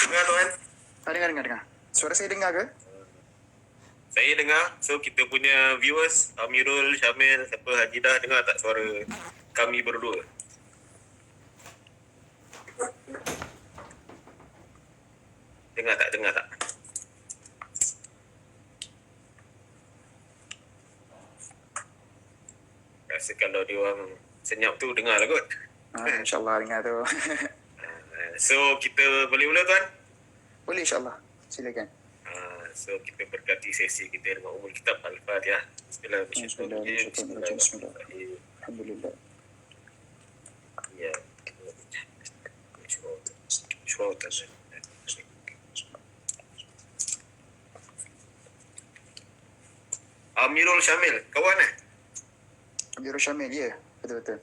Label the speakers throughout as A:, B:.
A: Dengar tuan?
B: Dengar. Suara saya dengar ke?
A: Saya dengar. So kita punya viewers, Amirul, Syamil, siapa Hajidah, dengar tak suara kami berdua? Dengar tak? Rasa kalau dia orang senyap tu dengar lah kot.
B: InsyaAllah dengar tu.
A: So kita boleh mula tuan?
B: Boleh insyaAllah. Silakan.
A: So kita berkati sesi kita dengan umul kitab Al-Fatihah.
B: Bismillah. Alhamdulillah.
A: Ya. Amirul Syamil, kawan
B: Amirul Syamil, ya. Betul.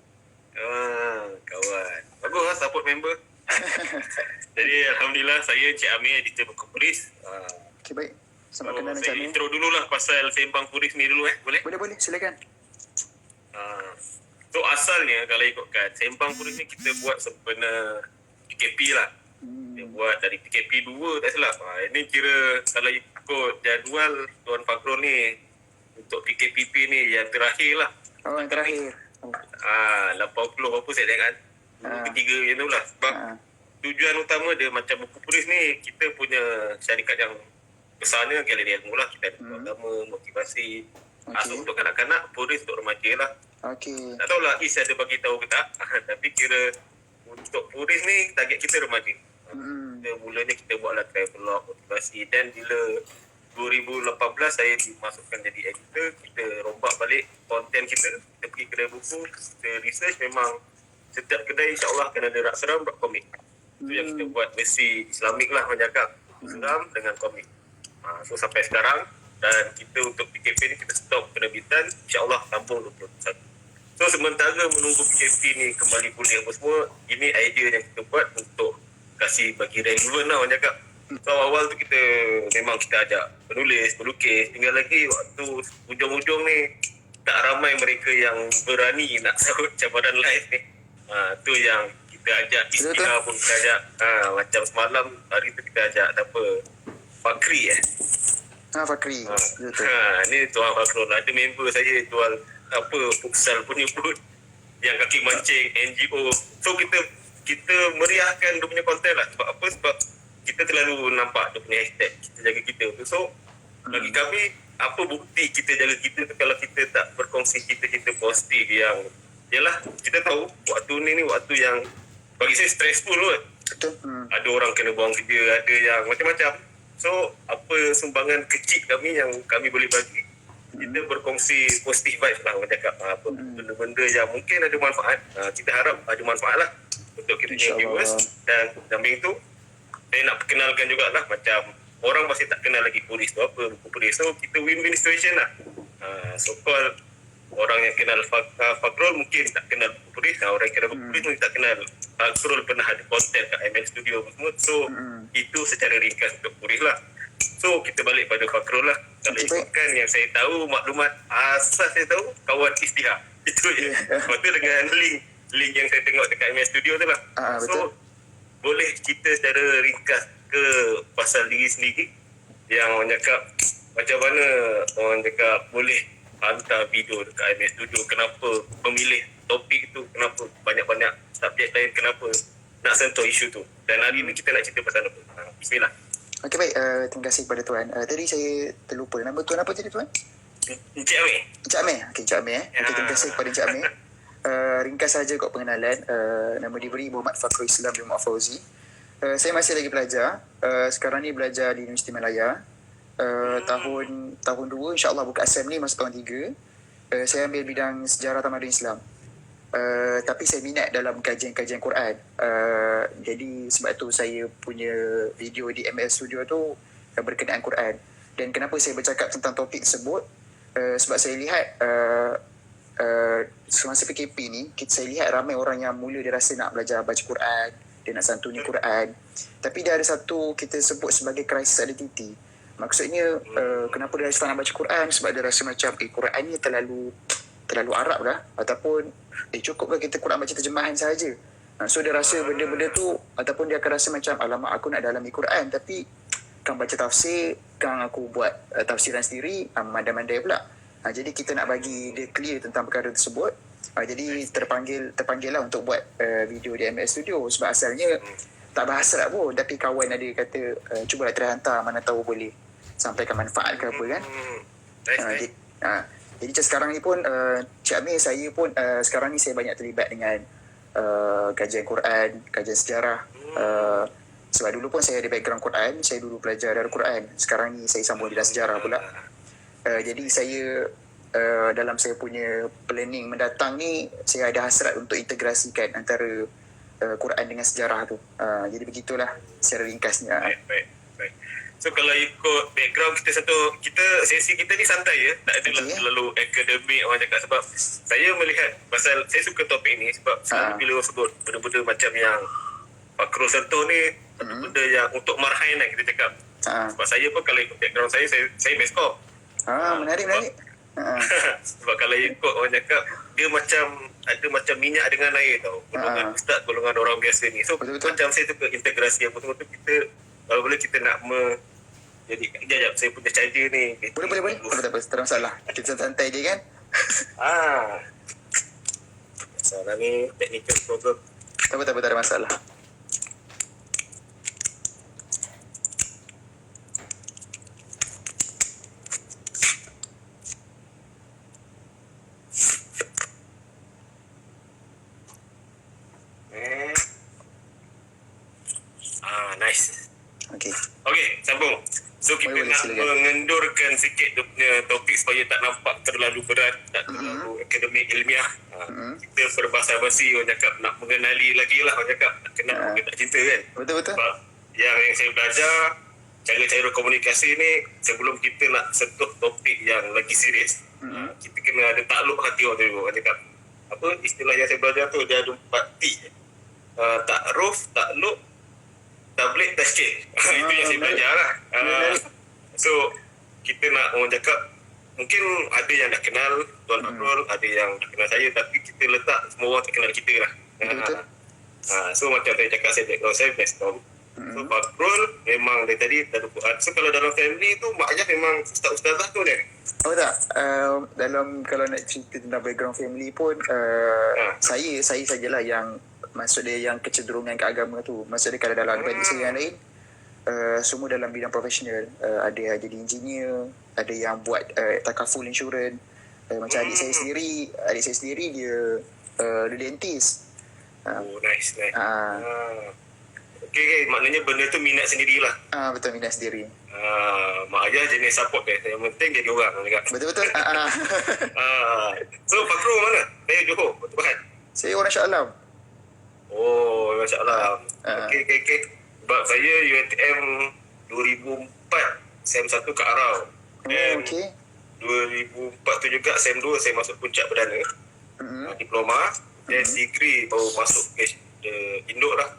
A: Kawan. Bagus lah support member. Jadi Alhamdulillah saya Cik Amir editor buku Puris.
B: Okey, baik. Selamat kenal dengan
A: Saya
B: Syamil.
A: intro dululah pasal sembang Puris ni dulu boleh?
B: Boleh, silakan.
A: So asalnya kalau ikutkan sembang Puris ni kita buat sempena PKP lah. Dia buat dari PKP 2 tak silap. Ini kira kalau ikut jadual Tuan Fakrul ni untuk PKPP ni yang terakhir lah.
B: Oh, yang terakhir.
A: 80 apa saya tengok kan. Ketiga macam tu lah. Sebab tujuan utama dia macam buku Puris ni, kita punya syarikat yang besarnya Galeri Ilmu lah. Kita ada agama, motivasi. So untuk kanak-kanak, Puris untuk remaja lah.
B: Okey.
A: Tak tahulah Is ada bagi tahu ke tak. Tapi kira untuk Puris ni target kita remaja. Mulanya kita buatlah travelog, motivasi, dan bila 2018 saya dimasukkan jadi editor, kita rombak balik konten kita pergi kedai buku, kita research memang setiap kedai insyaAllah kena ada rak seram, rak komik. Itu yang kita buat versi Islamik lah, orang cakap seram dengan komik. So sampai sekarang, dan kita untuk PKP ni kita stop penerbitan, insyaAllah sambung 21. So sementara menunggu PKP ni kembali pulih apa semua, ini idea yang kita buat untuk kasih bagi relevan lah, orang cakap. So awal tu kita memang kita ajak penulis, pelukis, tinggal lagi waktu ujung-ujung ni tak ramai mereka yang berani nak sahut cabaran live ni. Tu yang kita ajak Istilah pun kita ajak. Macam semalam hari tu kita ajak apa Fakri
B: Fakri.
A: Ni Tuan Fakrul, ada member saya jual apa futsal punya pun yang kaki mancing NGO. So kita meriahkan dia punya konten lah. Sebab apa? Sebab kita terlalu nampak dia punya hashtag kita jaga kita tu. So bagi kami, apa bukti kita jaga kita tu kalau kita tak berkongsi kita positif yang yalah, kita tahu waktu ni waktu yang bagi saya stressful kot.
B: Betul.
A: Ada orang kena buang kerja, ada yang macam-macam. So apa sumbangan kecil kami yang kami boleh bagi, kita berkongsi positif vibes lah, orang cakap apa benda-benda yang mungkin ada manfaat. Kita harap ada manfaat lah untuk kita punya viewers. Dan samping tu saya nak perkenalkan jugalah, macam orang masih tak kenal lagi Puris tu apa, buku Puris. So kita win-win situation lah. So called orang yang kenal Fakrul mungkin tak kenal buku Puris, orang yang kenal buku Puris mungkin tak kenal Fakrul pernah ada konten kat ML Studio semua. So itu secara ringkas untuk Puris lah. So kita balik pada Fakrul lah. Kalau ikutkan yang saya tahu, maklumat asas saya tahu, kawan Istihar itu je. Lepas tu dengan link yang saya tengok dekat ML Studio tu lah. So boleh cerita secara ringkas ke pasal diri sendiri yang orang cakap macam mana orang cakap boleh hantar video dekat MS Studio, kenapa memilih topik tu, kenapa banyak-banyak subjek lain, kenapa nak sentuh isu tu, dan hari ni kita nak cerita pasal apa. Bismillah.
B: Okey, baik. Terima kasih kepada Tuan. Tadi saya terlupa nama Tuan apa tadi Tuan?
A: Encik Amir.
B: Encik Amir. Okey, Encik Amir. Okay, terima kasih kepada Encik Amir. Ringkas saja kot pengenalan. Nama diberi Muhammad Fakrul Islam bin Muhammad Fauzi. Saya masih lagi belajar. Sekarang ni belajar di Universiti Malaya. Tahun 2 insyaAllah buka ASEM ni masuk tahun 3. Saya ambil bidang sejarah tamadun Islam. Tapi saya minat dalam kajian-kajian Quran. Jadi sebab tu saya punya video di ML Studio tu berkenaan Quran. Dan kenapa saya bercakap tentang topik tersebut? Sebab saya lihat semasa PKP ni, saya lihat ramai orang yang mula dia rasa nak belajar baca Quran, dia nak santuni Quran, tapi dia ada satu kita sebut sebagai crisis identity. Maksudnya kenapa dia rasa nak baca Quran? Sebab dia rasa macam Quran ni terlalu Arab dah, ataupun cukuplah kita Quran baca terjemahan sahaja. So dia rasa benda-benda tu, ataupun dia akan rasa macam, alamak aku nak dalami Quran tapi kan baca tafsir, kan aku buat tafsiran sendiri, mandai-mandai pula. Jadi kita nak bagi dia clear tentang perkara tersebut. Jadi terpanggil lah untuk buat video di MS Studio, sebab asalnya tak berhasrat pun, tapi kawan ada kata cubalah try hantar, mana tahu boleh sampaikan manfaat ke apa kan. Jadi macam sekarang ni pun Cik Amir, saya pun sekarang ni saya banyak terlibat dengan kajian Quran, kajian sejarah. Sebab dulu pun saya ada background Quran, saya dulu belajar dari Quran. Sekarang ni saya sambung dengan sejarah pula. Jadi saya dalam saya punya planning mendatang ni, saya ada hasrat untuk integrasikan antara Quran dengan sejarah tu. Jadi begitulah secara ringkasnya.
A: Baik. So kalau ikut background kita sesi kita ni santai ya, tak ada terlalu akademik orang cakap, sebab saya melihat pasal saya suka topik ni sebab selalu bila sebut benda-benda macam yang Pak Kro sentuh ni, benda yang untuk marhain lah kita cakap. Sebab saya pun kalau ikut background saya meskop.
B: Menarik.
A: Sebab kalau ikut orang cakap, dia macam ada macam minyak dengan air tau, golongan ustaz, golongan orang biasa ni. So betul-betul. Macam saya suka integrasi yang betul-betul kita, kalau boleh kita nak jadi kejap saya punya charger ni.
B: Boleh. Tak apa, tak masalah. Kita santai je kan.
A: Masalah ni technical problem.
B: Tak ada masalah.
A: Nice.
B: Okay,
A: sambung. So kita nak mengendurkan sikit dia punya topik supaya tak nampak terlalu berat, tak terlalu akademik ilmiah. Kita berbahasa basi, orang cakap nak mengenali lagi lah, orang cakap nak kenal orang tak cinta kan.
B: Betul.
A: Sebab yang saya belajar, cara-cara komunikasi ni, sebelum kita nak sentuh topik yang lagi serius, kita kena ada takluk hati orang tu. Orang cakap, apa istilah yang saya belajar tu, dia ada 4 T. Ta'ruf, takluk, tabligh, tashkil. Itu yang saya belajar lah. So kita nak orang cakap, mungkin ada yang dah kenal Tuan Fakrul, ada yang dah kenal saya, tapi kita letak semua orang tak kenal kita lah. So macam saya cakap, saya background saya Meskom. So Fakrul memang dari tadi dah Quran. So kalau dalam family tu Mak Ayah memang ustaz-ustazah tu kan?
B: Tak. Dalam kalau nak cerita tentang background family pun, saya sajalah yang, maksud dia yang kecenderungan ke agama tu. Maksud dia kalau dalam adik saya yang lain, semua dalam bidang profesional. Ada yang jadi engineer, ada yang buat takaful insurans. Macam adik saya sendiri dia dentist.
A: Nice. Okay, maknanya benda tu minat sendirilah.
B: Betul, minat sendiri.
A: Mak Ayah jenis support dia. Yang penting jadi orang juga.
B: Betul.
A: So Fakrul mana? Saya Johor, Bahan.
B: Saya orang Shah Alam.
A: Oh, Masya Allah. Okay. Sebab saya UiTM 2004 SEM 1 ke Arau. Dan 2004 tu juga SEM 2 saya masuk puncak perdana. Diploma. Dan degree baru masuk ke Induk lah.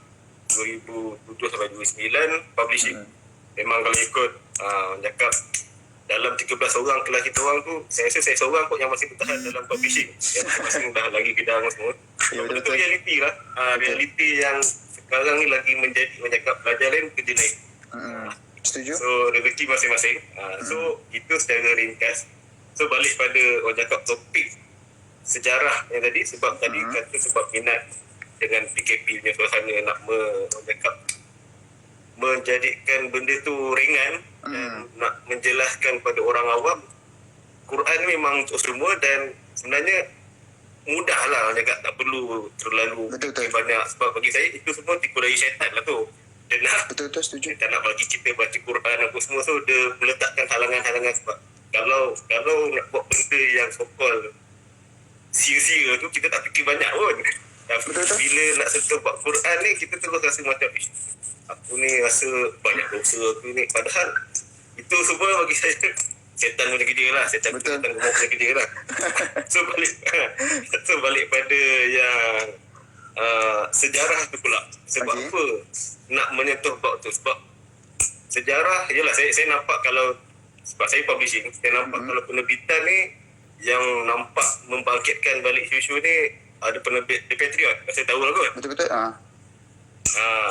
A: 2007 sampai 2009 publishing. Memang kalau ikut cakap dalam 13 orang kelas kita orang tu, saya rasa saya seorang kot yang masih bertahan dalam publishing. Yang masing-masing dah lagi bidang semua. Betul realiti lah. Realiti yang sekarang ni lagi menjadi mencakap pelajar lain, kerja lain.
B: Setuju.
A: So rezeki masing-masing. So itu secara ringkas. So balik pada orang cakap topik sejarah yang tadi, sebab tadi kata sebab minat dengan PKP punya suasana nak orang cakap menjadikan benda tu ringan dan nak menjelaskan pada orang awam. Quran memang untuk semua dan sebenarnya mudah lah orang cakap, tak perlu terlalu banyak. Sebab bagi saya itu semua tipu daya syaitan lah tu. Dia nak,
B: setuju.
A: Dia nak bagi kita baca Quran apa semua, so dia meletakkan halangan-halangan. Sebab kalau nak buat benda yang so-called sia-sia tu, kita tak fikir banyak pun. Tapi bila nak sentuh bab Quran ni, kita terus rasa macam aku ni rasa banyak dosa aku ni. Padahal itu semua bagi saya setan punya kerja lah. Setan gemuk punya kerja lah. So balik pada yang sejarah tu pula. Sebab apa nak menyentuh bab tu? Sebab sejarah, yelah saya nampak kalau, sebab saya publishing, saya nampak kalau penerbitan ni yang nampak membangkitkan balik isu-isu ni ada penerbit The Patriot. Saya tahu lah kot.
B: Betul-betul.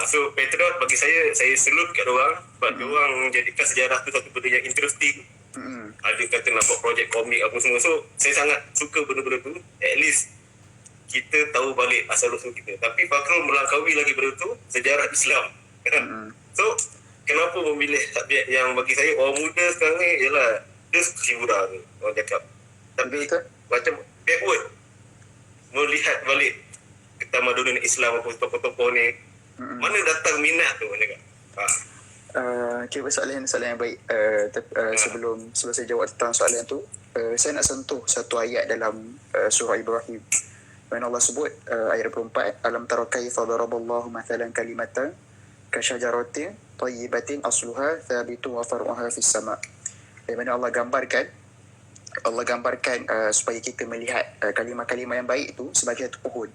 A: So Patriot bagi saya salute kat diorang sebab diorang menjadikan sejarah tu satu benda yang interesting. Ada kata nak buat projek komik apa semua. So saya sangat suka benda-benda tu. At least kita tahu balik asal-usul kita. Tapi Fakrul melangkaui lagi benda tu, sejarah Islam. So kenapa memilih subjek yang bagi saya orang muda sekarang ni ialah dia suka hiburan, orang cakap. Tapi
B: Betul.
A: macam backward melihat balik ketamadunan Islam apa tokoh-tokoh ni. Mana datang minat tu orang cakap.
B: Okay, soalan yang baik. Sebelum saya jawab tentang soalan tu, saya nak sentuh satu ayat dalam surah Ibrahim. Mana Allah sebut ayat 24, alam tara kaifa daraballahu mathalan kalimatan kasyajaratin tayyibatin asluha thabitun wa far'uha fis sama'. Mana Allah gambarkan supaya kita melihat kalimah-kalimah yang baik itu sebagai satu pohon.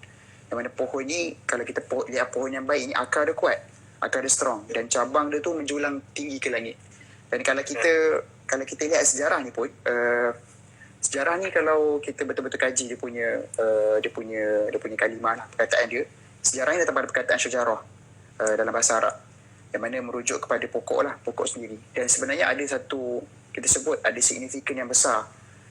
B: Yang mana pohon ni, kalau kita lihat pohon yang baik ni, akar dia kuat, akar dia strong, dan cabang dia tu menjulang tinggi ke langit. Dan kalau kita lihat sejarah ni pun, sejarah ni kalau kita betul-betul kaji dia punya kalimah lah, perkataan dia, sejarah ni datang pada perkataan syajarah dalam bahasa Arab, yang mana merujuk kepada pokok sendiri. Dan sebenarnya ada satu, kita sebut ada signifikan yang besar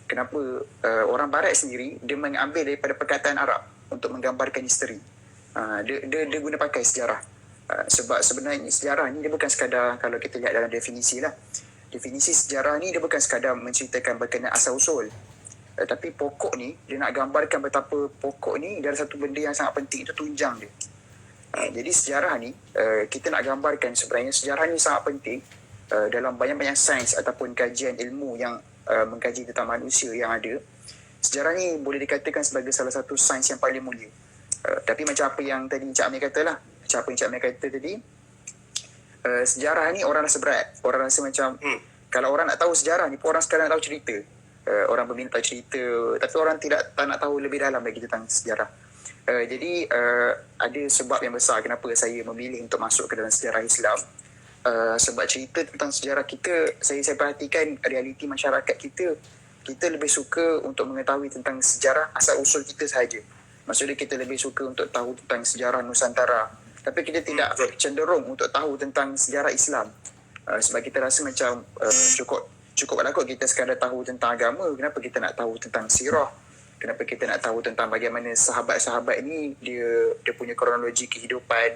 B: kenapa orang barat sendiri dia mengambil daripada perkataan Arab untuk menggambarkan history. Dia guna pakai sejarah. Sebab sebenarnya sejarah ni dia bukan sekadar, kalau kita lihat dalam definisi lah, definisi sejarah ni dia bukan sekadar menceritakan berkenaan asal-usul, tapi pokok ni dia nak gambarkan betapa pokok ni adalah satu benda yang sangat penting, itu tunjang dia. Jadi sejarah ni kita nak gambarkan sebenarnya sejarah ni sangat penting dalam banyak-banyak sains ataupun kajian ilmu yang mengkaji tentang manusia yang ada. Sejarah ni boleh dikatakan sebagai salah satu sains yang paling mulia. Tapi macam apa yang tadi Encik Amir kata lah, macam apa yang Encik Amir kata tadi, sejarah ni orang rasa berat. Orang rasa macam kalau orang nak tahu sejarah ni, orang sekarang nak tahu cerita. Orang berminta cerita, tapi orang tak nak tahu lebih dalam lagi tentang sejarah. Jadi ada sebab yang besar kenapa saya memilih untuk masuk ke dalam sejarah Islam. Sebab cerita tentang sejarah kita, saya perhatikan realiti masyarakat kita lebih suka untuk mengetahui tentang sejarah asal-usul kita sahaja. Maksudnya kita lebih suka untuk tahu tentang sejarah Nusantara, tapi kita tidak cenderung untuk tahu tentang sejarah Islam. Sebab kita rasa macam cukuplah kot kita sekadar tahu tentang agama. Kenapa kita nak tahu tentang sirah? Kenapa kita nak tahu tentang bagaimana sahabat-sahabat ni dia punya kronologi kehidupan,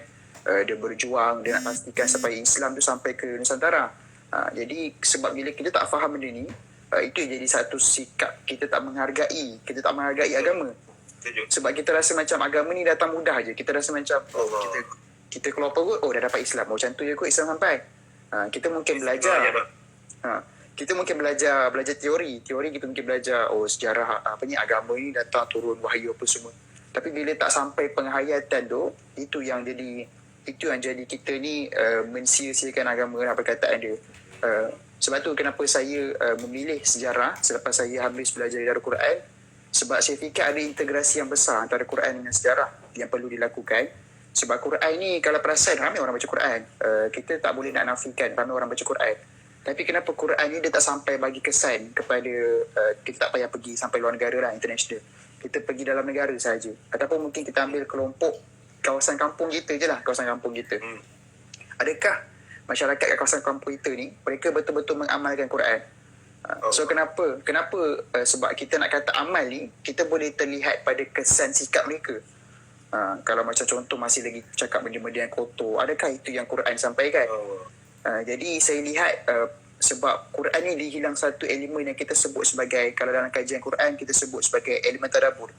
B: dia berjuang, dia nak pastikan supaya Islam tu sampai ke Nusantara. Jadi sebab bila kita tak faham benda ni, itu jadi satu sikap kita tak menghargai agama. Sebab kita rasa macam agama ni datang mudah je. Kita rasa macam kita keluar perut, dah dapat Islam. Macam tu je kot Islam sampai. Kita mungkin belajar. Kita mungkin belajar teori kita mungkin belajar sejarah agama ni datang turun wahyu apa semua. Tapi bila tak sampai penghayatan tu, itu yang jadi kita ni mensia-siakan agama lah perkataan dia. Sebab tu kenapa saya memilih sejarah selepas saya habis belajar dari Quran. Sebab saya fikir ada integrasi yang besar antara Quran dengan sejarah yang perlu dilakukan. Sebab Quran ni kalau perasan ramai orang baca Quran. Kita tak boleh nak nafikan ramai orang baca Quran. Tapi kenapa Quran ni dia tak sampai bagi kesan kepada kita tak payah pergi sampai luar negara lah, international. Kita pergi dalam negara sahaja. Ataupun mungkin kita ambil kelompok kawasan kampung kita je lah, kawasan kampung kita. Adakah masyarakat kat kawasan kampung kita ni, mereka betul-betul mengamalkan Quran? So kenapa? Sebab kita nak kata amal ni, kita boleh terlihat pada kesan sikap mereka. Kalau macam contoh masih lagi cakap benda-benda yang kotor, adakah itu yang Quran sampaikan? Jadi saya lihat sebab Quran ni dihilang satu elemen yang kita sebut sebagai, kalau dalam kajian Quran kita sebut sebagai elemen tadabbur.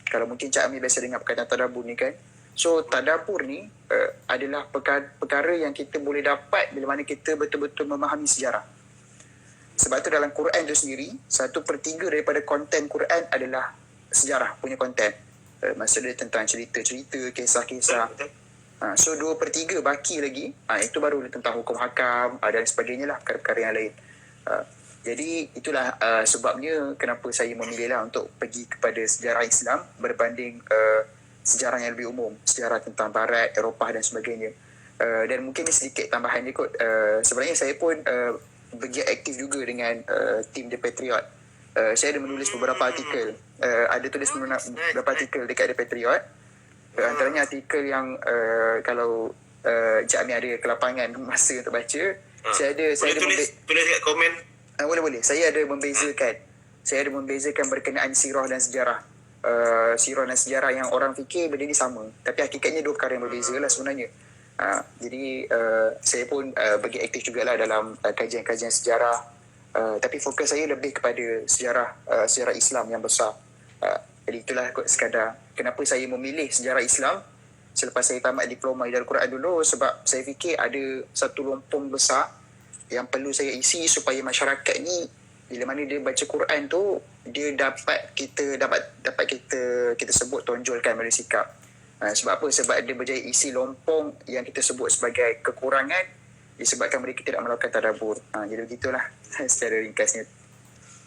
B: Kalau mungkin Cik Amir biasa dengar perkataan tadabbur ni kan. So tadabbur ni adalah perkara yang kita boleh dapat bila mana kita betul-betul memahami sejarah. Sebab tu dalam Quran tu sendiri, 1/3 daripada konten Quran adalah sejarah punya konten. Maksudnya tentang cerita-cerita, kisah-kisah. So 2/3 baki lagi, itu baru tentang hukum hakam dan sebagainya lah, perkara-perkara yang lain. Jadi itulah sebabnya kenapa saya memilih lah untuk pergi kepada sejarah Islam berbanding sejarah yang lebih umum, sejarah tentang Barat, Eropah dan sebagainya. Dan mungkin ni sedikit tambahan dia kot, sebenarnya saya pun bergiat aktif juga dengan tim The Patriot. Saya ada menulis beberapa artikel. Ada tulis beberapa artikel dekat The Patriot. Antaranya artikel yang kalau Encik Amir ada kelapangan masa untuk baca, saya ada
A: tulis kat komen.
B: Boleh. Saya ada membezakan berkenaan sirah dan sejarah. Sirah dan sejarah yang orang fikir benda ni sama, tapi hakikatnya dua perkara yang berbeza lah sebenarnya. Jadi saya pun bagi aktif jugalah dalam kajian-kajian sejarah, tapi fokus saya lebih kepada sejarah Islam yang besar. Jadi itulah kot sekadar kenapa saya memilih sejarah Islam selepas saya tamat diploma Hidayah Al-Quran dulu, sebab saya fikir ada satu lompong besar yang perlu saya isi supaya masyarakat ni bila mana dia baca Quran tu, dia dapat kita sebut tonjolkan melalui sikap. Sebab apa? Sebab dia berjaya isi lompong yang kita sebut sebagai kekurangan disebabkan mereka tidak melakukan tadabbur. Jadi begitulah secara ringkasnya.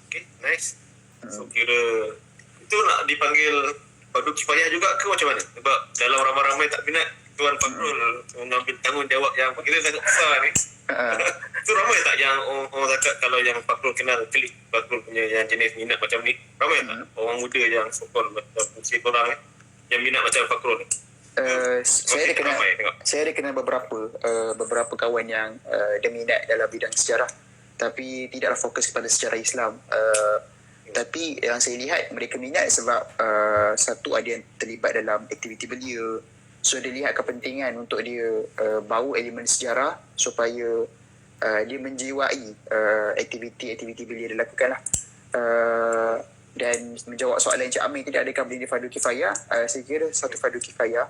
A: Okay, nice. So kira itu nak dipanggil fardu kifayah juga ke macam mana? Sebab dalam ramai-ramai tak minat Tuan Fakrul mengambil tanggungjawab yang kita sangat besar ni. Tu ramai tak yang orang cakap kalau yang Fakrul kenal klik Fakrul punya yang jenis minat macam ni? Ramai tak orang muda yang sokol macam usia korang yang minat macam Fakrul ni?
B: Saya ada kenal beberapa kawan yang dia minat dalam bidang sejarah, tapi tidaklah fokus kepada sejarah Islam. Tapi yang saya lihat mereka minat sebab satu, ada yang terlibat dalam aktiviti belia, so dia lihat kepentingan untuk dia bawa elemen sejarah supaya dia menjiwai aktiviti belia dia lakukan lah. Dan menjawab soalan Encik Amir, tidak adakah benda fardu kifayah? Saya kira satu fardu kifayah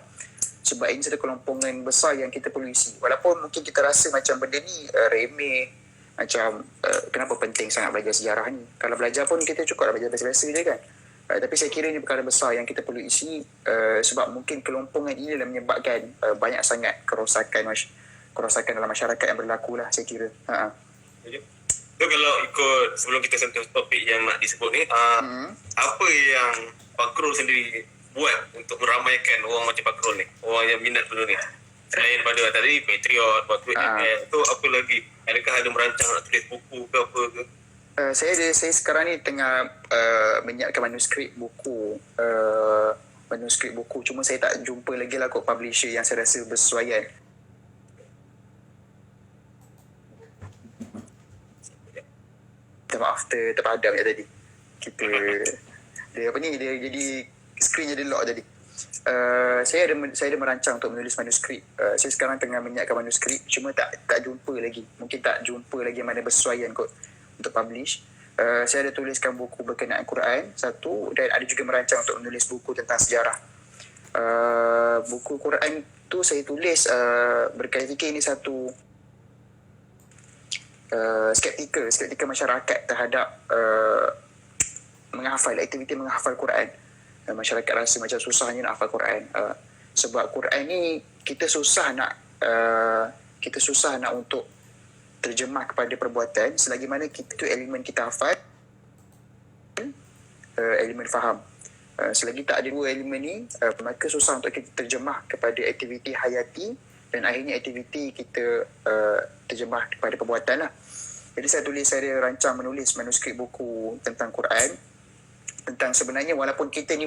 B: sebab ini satu kelompongan besar yang kita perlu isi. Walaupun mungkin kita rasa macam benda ni remeh, macam kenapa penting sangat belajar sejarah ni? Kalau belajar pun kita cukup lah belajar biasa-biasa je kan. Tapi saya kira ini perkara besar yang kita perlu isi, sebab mungkin kelompongan ini adalah menyebabkan banyak sangat kerosakan dalam masyarakat yang berlaku lah, saya kira.
A: So kalau ikut sebelum kita sentuh topik yang nak disebut ni, apa yang Fakrul sendiri buat untuk meramaikan orang macam Fakrul ni, orang yang minat benda ni? Selain pada tadi Patriot, Fakrul tu apa lagi? Adakah ada merancang nak tulis buku ke apa ke?
B: Saya sekarang ni tengah menyiapkan manuskrip buku. Cuma saya tak jumpa lagi lah kot publisher yang saya rasa bersesuaian. Maaf, terpadam ya tadi. Dia jadi screen jadi lock tadi. Saya ada merancang untuk menulis manuskrip. Saya sekarang tengah menyiapkan manuskrip, cuma tak jumpa lagi. Mungkin tak jumpa lagi mana bersesuaian kot untuk publish. Saya ada tuliskan buku berkenaan Quran satu, dan ada juga merancang untuk menulis buku tentang sejarah. Buku Quran tu saya tulis berkait fikir ini satu skeptikal masyarakat terhadap aktiviti menghafal Quran. Masyarakat rasa macam susahnya nak hafal Quran, sebab Quran ni kita susah nak untuk terjemah kepada perbuatan, selagi mana itu elemen kita hafal, elemen faham. Selagi tak ada dua elemen ni, maka susah untuk kita terjemah kepada aktiviti hayati, dan akhirnya aktiviti kita terjemah kepada perbuatan lah. Jadi saya rancang menulis manuskrip buku tentang Quran, tentang sebenarnya walaupun kita ni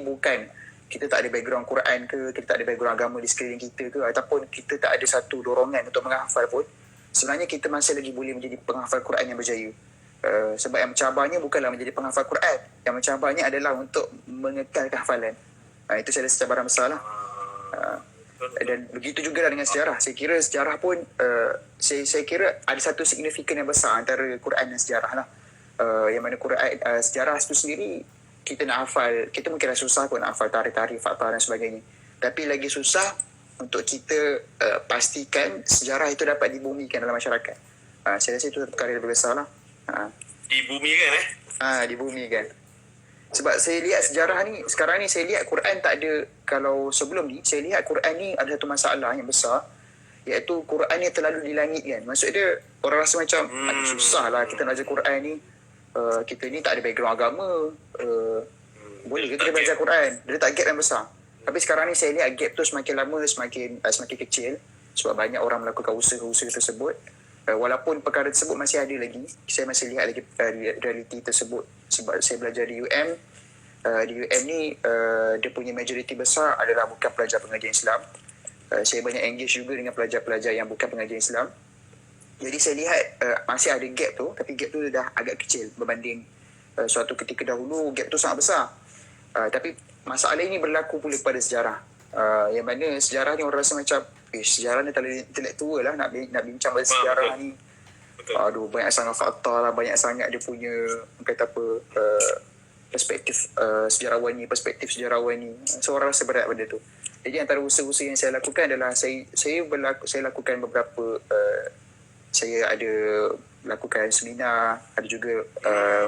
B: kita tak ada background Quran ke, kita tak ada background agama di sekeliling kita ke, ataupun kita tak ada satu dorongan untuk menghafal pun, sebenarnya kita masih lagi boleh menjadi penghafal Quran yang berjaya. Sebab yang mencabarnya bukanlah menjadi penghafal Quran, yang mencabarnya adalah untuk mengekalkan hafalan. Itu saya rasa cabaran besar lah. Dan begitu juga dengan sejarah. Saya kira sejarah pun saya kira ada satu signifikan yang besar antara Quran dan sejarah lah. Yang mana sejarah itu sendiri kita nak hafal, kita mungkin dah susah pun nak hafal tarikh-tarikh, fakta dan sebagainya. Tapi lagi susah untuk kita pastikan sejarah itu dapat dibumikan dalam masyarakat. Saya rasa itu perkara yang lebih besar lah.
A: Dibumikan
B: Dibumikan. Sebab saya lihat sejarah ni, sekarang ni saya lihat Quran tak ada, kalau sebelum ni saya lihat Quran ni ada satu masalah yang besar, iaitu Quran ni terlalu dilangitkan. Maksud dia orang rasa macam susah lah kita nak baca Quran ni. Kita ni tak ada background agama, boleh ke kita belajar Quran? Dia tak gap yang besar. Tapi sekarang ni saya lihat gap tu semakin lama semakin kecil, sebab banyak orang melakukan usaha-usaha tersebut. Walaupun perkara tersebut masih ada lagi, saya masih lihat lagi realiti tersebut sebab saya belajar di UM. Di UM ni dia punya majoriti besar adalah bukan pelajar pengajian Islam. Saya banyak engage juga dengan pelajar-pelajar yang bukan pengajian Islam. Jadi saya lihat masih ada gap tu, tapi gap tu dah agak kecil berbanding suatu ketika dahulu. Gap tu sangat besar. Tapi masalah ini berlaku pula pada sejarah. Yang mana sejarah ni orang rasa macam sejarah ni terlalu intelektual lah nak bincang pasal sejarah ni.
A: Betul.
B: Aduh, banyak sangat fakta lah, banyak sangat dia punya kata apa perspektif sejarawan ni, so orang rasa berat benda tu. Jadi antara usaha-usaha yang saya lakukan adalah saya lakukan beberapa saya ada lakukan seminar, ada juga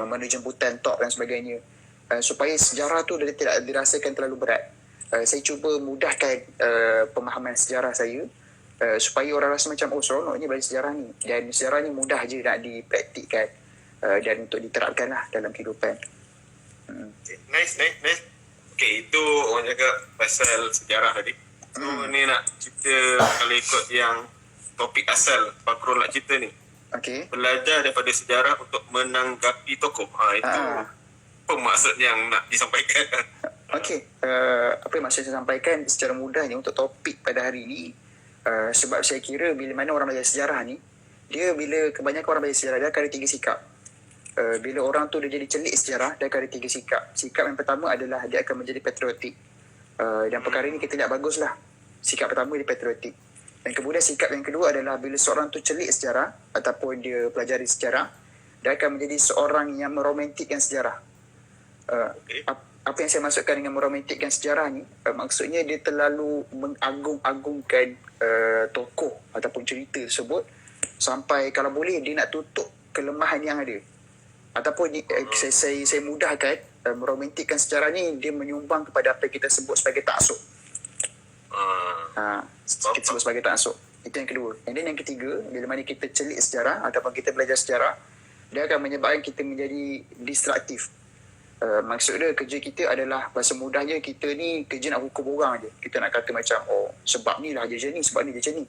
B: memenuhi jemputan talk dan sebagainya, supaya sejarah tu tidak dirasakan terlalu berat. Saya cuba mudahkan pemahaman sejarah saya, supaya orang rasa macam seronoknya belajar sejarah ni, dan sejarah ni mudah je nak dipraktikkan dan untuk diterapkan lah dalam kehidupan.
A: Nice. Okay, itu orang cakap pasal sejarah tadi. So ni nak cerita kalau ikut yang topik asal Fakrul nak cerita ni.
B: Okay.
A: Belajar daripada sejarah untuk menanggapi tokoh. Itu apa maksud yang nak disampaikan?
B: Okey, apa yang maksud saya sampaikan secara mudahnya untuk topik pada hari ini, sebab saya kira bila mana orang belajar sejarah ni, bila kebanyakan orang belajar sejarah, dia akan ada 3 sikap. Bila orang tu dia jadi celik sejarah, dia akan ada 3 sikap. Sikap yang pertama adalah dia akan menjadi patriotik. Dan perkara ini kita lihat baguslah. Sikap pertama dia patriotik. Dan kemudian sikap yang kedua adalah bila seorang tu celik sejarah ataupun dia pelajari sejarah, dia akan menjadi seorang yang meromantikkan sejarah. Apa yang saya maksudkan dengan meromantikkan sejarah ni, maksudnya dia terlalu mengagung-agungkan tokoh ataupun cerita tersebut sampai kalau boleh dia nak tutup kelemahan yang ada. Ataupun saya mudahkan, meromantikkan sejarah ni dia menyumbang kepada apa yang kita sebut sebagai taksub. Kita sebut sebagai taksub. Itu yang kedua. Yang ketiga, bila mana kita celik sejarah ataupun kita belajar sejarah, dia akan menyebabkan kita menjadi distraktif. Maksudnya kerja kita adalah bahasa mudahnya kita ni kerja nak hukum orang je. Kita nak kata macam sebab ni lah dia macam ni, sebab ni dia macam ni.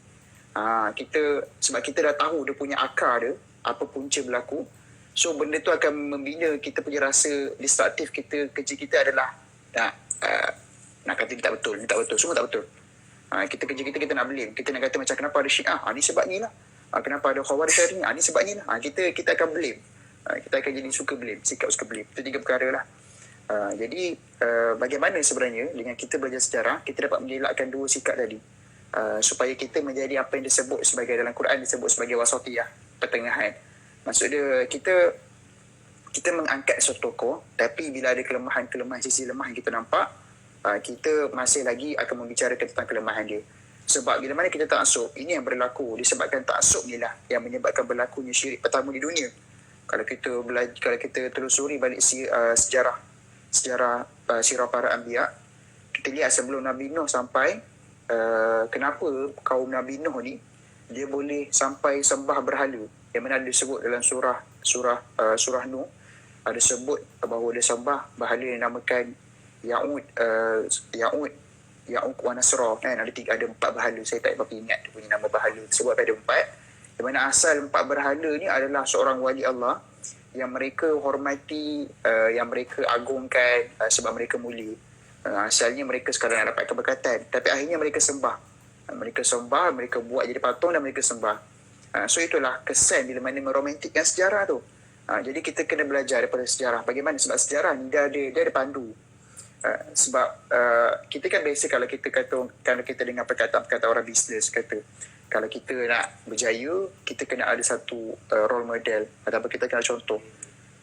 B: Sebab kita dah tahu dia punya akar dia, apa punca berlaku. So benda tu akan membina kita punya rasa distraktif kita. Kerja kita adalah nak kata ni tak betul, semua tak betul. Kerja kita nak blame. Kita nak kata macam kenapa ada Syiah, ni sebab ni lah. Kenapa ada Khawarij hari ni, ni sebab ni lah. Kita akan blame. Kita akan jadi suka blame, sikap suka blame. Itu 3 perkara lah. Jadi bagaimana sebenarnya dengan kita belajar sejarah, kita dapat mengelakkan 2 sikap tadi, supaya kita menjadi apa yang disebut sebagai, dalam Quran disebut sebagai wasatiyah, pertengahan. Maksudnya kita mengangkat suatu tokoh, tapi bila ada kelemahan sisi lemah yang kita nampak, kita masih lagi akan membicarakan tentang kelemahan dia. Sebab bila mana kita taksub, ini yang berlaku disebabkan taksub ni lah yang menyebabkan berlakunya syirik pertama di dunia. Kalau kita telusuri balik sejarah sirah para anbiya, kita lihat sebelum Nabi Nuh sampai, kenapa kaum Nabi Nuh ni dia boleh sampai sembah berhala, yang mana ada disebut dalam surah Nuh, ada sebut bahawa dia sembah berhala yang dinamakan Ya'ud wa Nasra, kan? Ada 4 berhala. Saya tak berapa ingat dia punya nama berhala tersebut, ada 4. Di mana asal 4 berhala ni adalah seorang wali Allah yang mereka hormati, yang mereka agungkan, sebab mereka mulia. Asalnya mereka sekarang nak dapat keberkatan, tapi akhirnya mereka sembah, mereka buat jadi patung dan mereka sembah. So itulah kesan bila mana meromantikkan sejarah tu. Jadi kita kena belajar daripada sejarah. Bagaimana? Sebab sejarah ni dia ada pandu. Sebab kita kan biasa kalau kita dengar perkataan orang bisnes kata, kalau kita nak berjaya, kita kena ada satu role model ataupun kita kena contoh.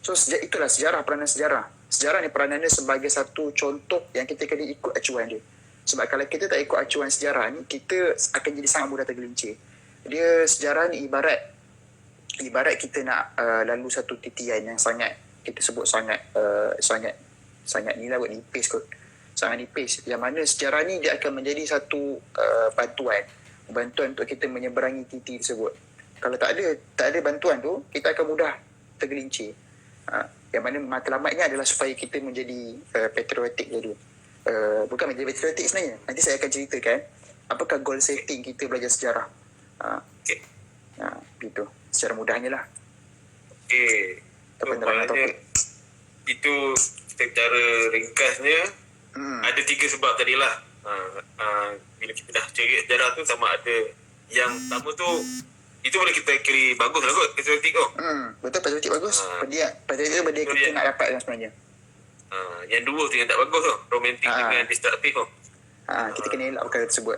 B: So itulah sejarah, peranan sejarah. Sejarah ni peranannya sebagai satu contoh yang kita kena ikut acuan dia. Sebab kalau kita tak ikut acuan sejarah ni, kita akan jadi sangat mudah tergelincir. Sejarah ni ibarat kita nak lalu satu titian yang sangat, kita sebut sangat ni lah, nipis kot. Sangat nipis. Yang mana sejarah ni dia akan menjadi satu bantuan untuk kita menyeberangi titi tersebut. Kalau tak ada bantuan tu, kita akan mudah tergelincir. Yang mana matlamatnya adalah supaya kita menjadi patriotik tadi. Bukan menjadi patriotik sebenarnya. Nanti saya akan ceritakan apakah goal setting kita belajar sejarah. Gitu. secara mudahnya lah.
A: Okey. So,
B: Penerangan
A: maknanya
B: topik.
A: itu secara ringkasnya ada 3 sebab tadilah. Bila kita dah cari sejarah tu sama ada yang pertama tu itu boleh kita kira bagus lah kot patriotik tu.
B: Betul, patriotik bagus. Patriotik tu benda
A: Itu
B: kita
A: dia.
B: nak dapat kan sebenarnya.
A: Yang dua tu yang tak bagus tu, romantik dengan destruktif tu.
B: Kita kena elak perkara tersebut.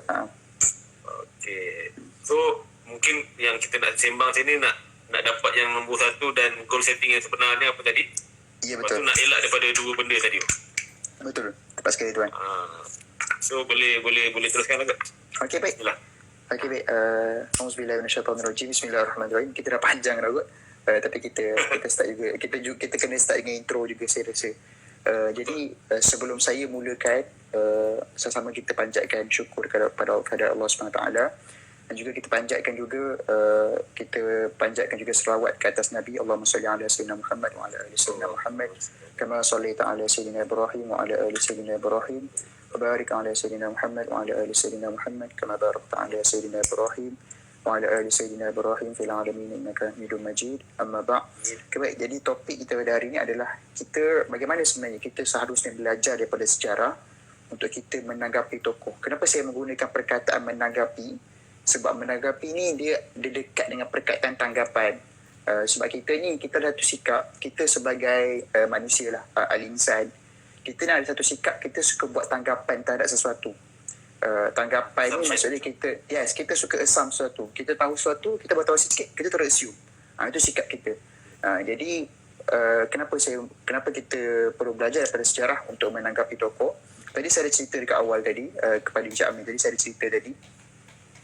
A: Okey. So mungkin yang kita nak sembang sini nak dapat yang nombor 1 dan goal setting yang sebenarnya apa tadi?
B: Ya,
A: Lepas tu
B: betul.
A: nak elak daripada dua benda tadi tu.
B: Betul. Tepat sekali tuan.
A: So boleh teruskan lah.
B: Okey, baik.
A: Itulah.
B: Okey, baik. Auzubillahi minasyaitonirrajim. Bismillahirrahmanirrahim. Kita dah panjang dah kot. Tapi kita start juga. Kita kena start dengan intro juga saya rasa. Jadi sebelum saya mulakan, sama-sama kita panjatkan syukur kepada Allah SWT, dan juga kita panjatkan juga selawat ke atas Nabi. Allahumma salli ala sayyidina Muhammad wa ala ali sayyidina Muhammad kama sallaita ala sayyidina Ibrahim wa ala ali sayyidina Ibrahim wa barik ala sayyidina Muhammad wa ala ali sayyidina Muhammad kama barakta ala sayyidina Ibrahim wa ala ali sayyidina Ibrahim fil alamin innaka Hamidum Majid. Amma ba'd. Baik, jadi topik kita pada hari ini adalah kita bagaimana sebenarnya kita seharusnya belajar daripada sejarah untuk kita menanggapi tokoh. Kenapa saya menggunakan perkataan menanggapi? Sebab menanggapi ni dia dekat dengan perkataan tanggapan. Sebab kita ada satu sikap, kita sebagai manusia lah, al-insan, kita nak ada satu sikap, kita suka buat tanggapan terhadap sesuatu. Tanggapan ni maksudnya kita suka assume sesuatu. Kita tahu sesuatu, kita baru tahu sikit, kita terus assume. Itu sikap kita. Jadi kenapa kita perlu belajar daripada sejarah untuk menanggapi tokoh. Tadi saya ada cerita dekat awal tadi kepada Encik Amir, tadi saya ada cerita tadi,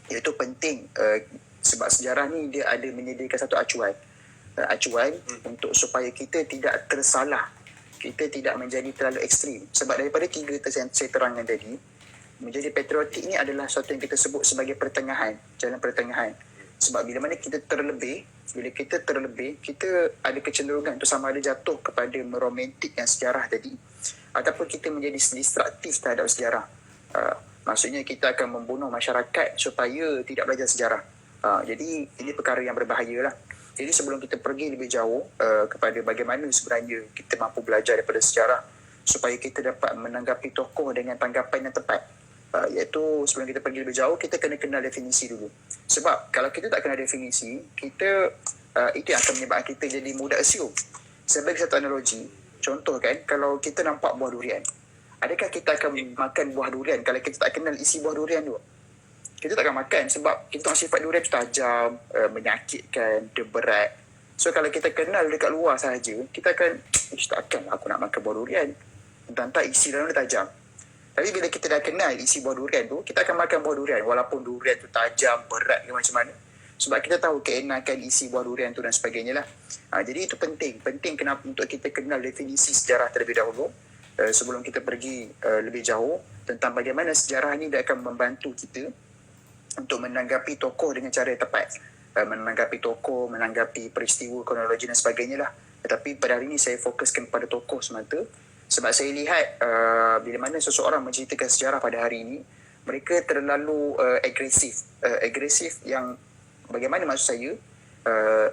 B: iaitu penting sebab sejarah ni dia ada menyediakan satu acuan untuk supaya kita tidak tersalah, kita tidak menjadi terlalu ekstrim. Sebab daripada 3 yang saya terangkan tadi, menjadi patriotik ni adalah sesuatu yang kita sebut sebagai pertengahan, jalan pertengahan. Sebab bila kita terlebih, kita ada kecenderungan untuk sama ada jatuh kepada meromantikkan sejarah tadi, ataupun kita menjadi distraktif terhadap sejarah. Maksudnya kita akan membunuh masyarakat supaya tidak belajar sejarah. Jadi ini perkara yang berbahaya lah. Jadi sebelum kita pergi lebih jauh kepada bagaimana sebenarnya kita mampu belajar daripada sejarah supaya kita dapat menanggapi tokoh dengan tanggapan yang tepat, iaitu sebelum kita pergi lebih jauh, kita kena kenal definisi dulu. Sebab kalau kita tak kenal definisi, itu yang akan menyebabkan kita jadi mudah assume. Sebagai satu analogi, contoh kan, kalau kita nampak buah durian, adakah kita akan makan buah durian kalau kita tak kenal isi buah durian tu? Kita tak akan makan sebab kita tahu sifat durian tu tajam, menyakitkan, dia berat. So kalau kita kenal dekat luar sahaja, kita akan, takkan aku nak makan buah durian. Entah isi dalam dia tajam. Tapi bila kita dah kenal isi buah durian tu, kita akan makan buah durian walaupun durian tu tajam, berat ke macam mana. Sebab kita tahu keenakan isi buah durian tu dan sebagainya lah. Jadi itu penting kenapa untuk kita kenal definisi sejarah terlebih dahulu. Sebelum kita pergi lebih jauh tentang bagaimana sejarah ni dia akan membantu kita untuk menanggapi tokoh dengan cara yang tepat, menanggapi tokoh, menanggapi peristiwa, kronologi dan sebagainya lah. Tetapi pada hari ini saya fokuskan pada tokoh semata, sebab saya lihat bila mana seseorang menceritakan sejarah pada hari ini, mereka terlalu agresif yang bagaimana maksud saya,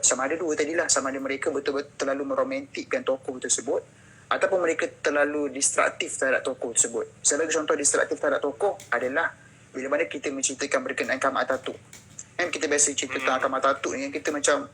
B: sama ada dua tadilah, sama ada mereka betul-betul terlalu meromantikkan tokoh tersebut ataupun mereka terlalu distraktif terhadap tokoh tersebut. Sebagai contoh distraktif terhadap tokoh adalah bila mana kita menceritakan berkenaan Kemal Atatürk. Kan kita biasa cerita tentang Kemal Atatürk ni, kita macam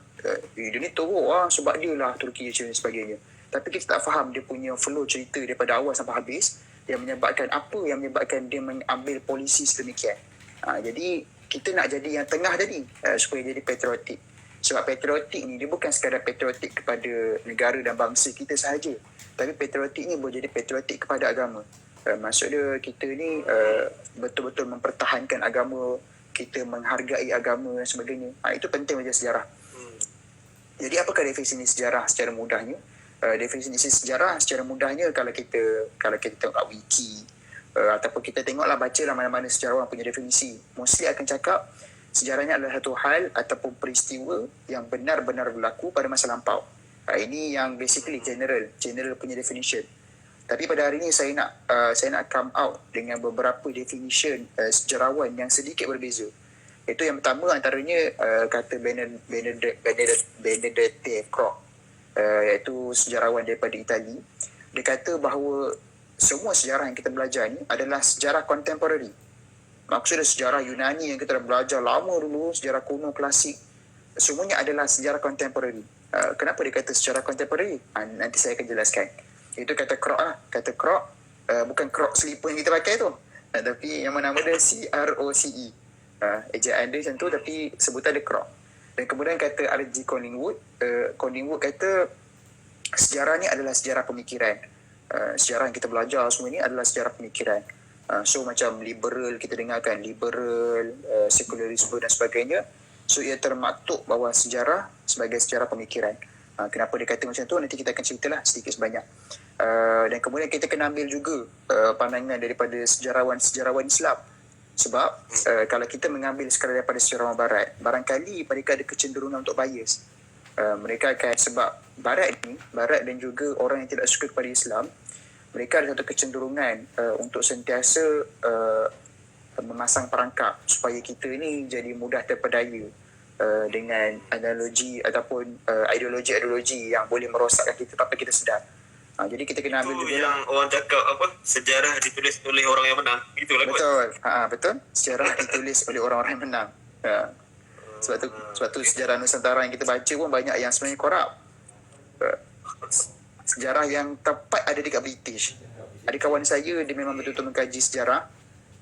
B: dia ni teruk sebab dia lah Turki dan sebagainya. Tapi kita tak faham dia punya flow cerita daripada awal sampai habis yang menyebabkan dia mengambil polisi sedemikian. Jadi kita nak jadi yang tengah tadi supaya jadi patriotik. Sebab patriotik ni dia bukan sekadar patriotik kepada negara dan bangsa kita sahaja, tapi patriotik ni boleh jadi patriotik kepada agama. Maksud dia kita ni betul-betul mempertahankan agama, kita menghargai agama dan sebagainya. Itu penting belajar sejarah. Jadi apakah definisi sejarah secara mudahnya? Definisi sejarah secara mudahnya kalau kita tengok kat wiki ataupun kita tengoklah, bacalah mana-mana sejarawan punya definisi, mostly akan cakap sejarahnya adalah satu hal ataupun peristiwa yang benar-benar berlaku pada masa lampau. Ini yang basically general punya definition. Tapi pada hari ini saya nak come out dengan beberapa definition sejarawan yang sedikit berbeza. Itu yang pertama antaranya kata Benedetto Croce, iaitu sejarawan daripada Itali. Dia kata bahawa semua sejarah yang kita belajar ni adalah sejarah contemporary. Maksudnya sejarah Yunani yang kita dah belajar lama dulu, sejarah kuno klasik, semuanya adalah sejarah contemporary. Kenapa dia kata sejarah contemporary? Nanti saya akan jelaskan. Itu kata Croce lah. Kata Croce, bukan Crocs slipper yang kita pakai tu, tapi yang nama dia Croce. Ejaan dia macam tu, tapi sebutan dia Croce. Dan kemudian kata R.G. Collingwood kata sejarah ni adalah sejarah pemikiran. Sejarah yang kita belajar semua ni adalah sejarah pemikiran. So macam liberal, kita dengarkan liberal, sekularisme dan sebagainya. So ia termaktub bahawa sejarah sebagai sejarah pemikiran. Kenapa dia kata macam tu, nanti kita akan ceritalah sedikit sebanyak. Dan kemudian kita kena ambil juga pandangan daripada sejarawan Islam. Sebab kalau kita mengambil sekadar daripada sejarawan Barat, barangkali mereka ada kecenderungan untuk bias. Mereka akan, sebab Barat dan juga orang yang tidak suka kepada Islam, mereka ada satu kecenderungan untuk sentiasa memasang perangkap supaya kita ni jadi mudah terpedaya dengan analogi ataupun ideologi-ideologi yang boleh merosakkan kita tanpa kita sedar. Jadi kita kena ambil
A: itu
B: juga
A: yang orang cakap sejarah ditulis oleh orang yang menang, itulah.
B: Betul. Betul. Sejarah ditulis oleh orang-orang yang menang. Sebab tu sejarah Nusantara yang kita baca pun banyak yang sebenarnya korup. Sejarah yang tepat ada dekat British. Ada kawan saya, dia memang betul-betul mengkaji sejarah.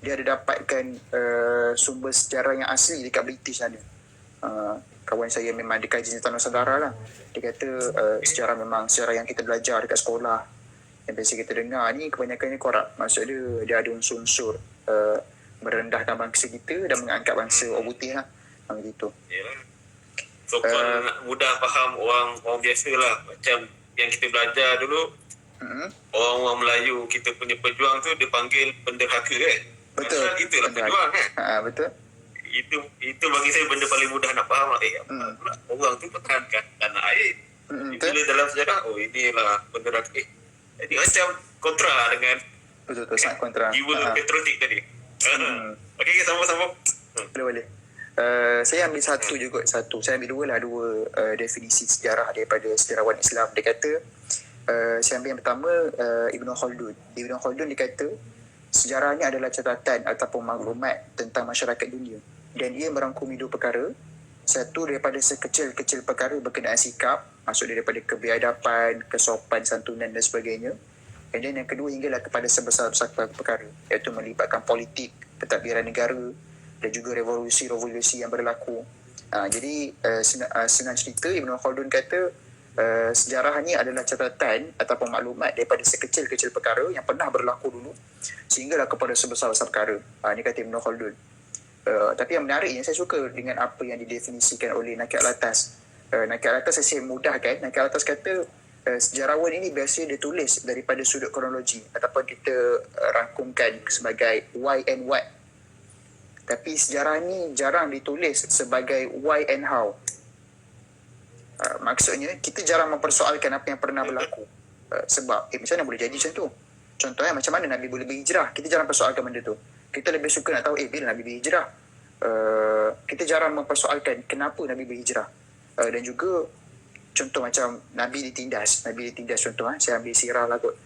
B: Dia ada dapatkan sumber sejarah yang asli dekat British sana. Kawan saya memang dia kaji tentang Nusantara lah. Dia kata sejarah memang sejarah yang kita belajar dekat sekolah, yang biasa kita dengar ni kebanyakannya korup. Maksud dia ada unsur-unsur merendahkan bangsa kita dan mengangkat bangsa orang putih lah. Begitu.
A: Yeah. So mudah faham orang biasa lah. Macam yang kita belajar dulu, orang Melayu kita punya pejuang tu dia panggil penderhaka kan.
B: Betul.
A: Pasal itulah pejuang kan.
B: Betul.
A: Itu bagi saya benda paling mudah nak faham lah. Orang tu pertahankan tanah air. Bila dalam sejarah, inilah penderhaka. Jadi macam kontra dengan
B: Betul, sangat kontra.
A: jiwa patriotik tadi. Okey, sama-sama.
B: Boleh. Saya ambil satu. Saya ambil dua definisi sejarah daripada sejarawan Islam. Dia kata, saya ambil yang pertama, Ibn Khaldun. Ibn Khaldun dia kata, sejarah ni adalah catatan ataupun maklumat tentang masyarakat dunia. Dan ia merangkumi dua perkara. Satu, daripada sekecil-kecil perkara berkenaan sikap, maksud daripada kebiadaban, kesopan, santunan dan sebagainya. Dan yang kedua, hinggalah kepada sebesar-besar perkara, iaitu melibatkan politik, pentadbiran negara dan juga revolusi-revolusi yang berlaku. Jadi senang cerita, Ibn Khaldun kata sejarah ni adalah catatan ataupun maklumat daripada sekecil-kecil perkara yang pernah berlaku dulu sehinggalah kepada sebesar-besar perkara. Ini kata Ibn Khaldun. Tapi yang menariknya, saya suka dengan apa yang didefinisikan oleh Nakil Al-Atas. Nakil Al-Atas saya mudahkan. Nakil Al-Atas kata sejarawan ini biasanya ditulis daripada sudut kronologi ataupun kita rangkumkan sebagai why and what. Tapi sejarah ni jarang ditulis sebagai why and how. Maksudnya kita jarang mempersoalkan apa yang pernah berlaku. Sebab macam mana boleh jadi macam tu? Contohnya macam mana Nabi boleh berhijrah? Kita jarang persoalkan benda tu. Kita lebih suka nak tahu bila Nabi berhijrah. Kita jarang mempersoalkan kenapa Nabi berhijrah. Dan juga contoh macam Nabi ditindas contoh, saya ambil sirah lah kot.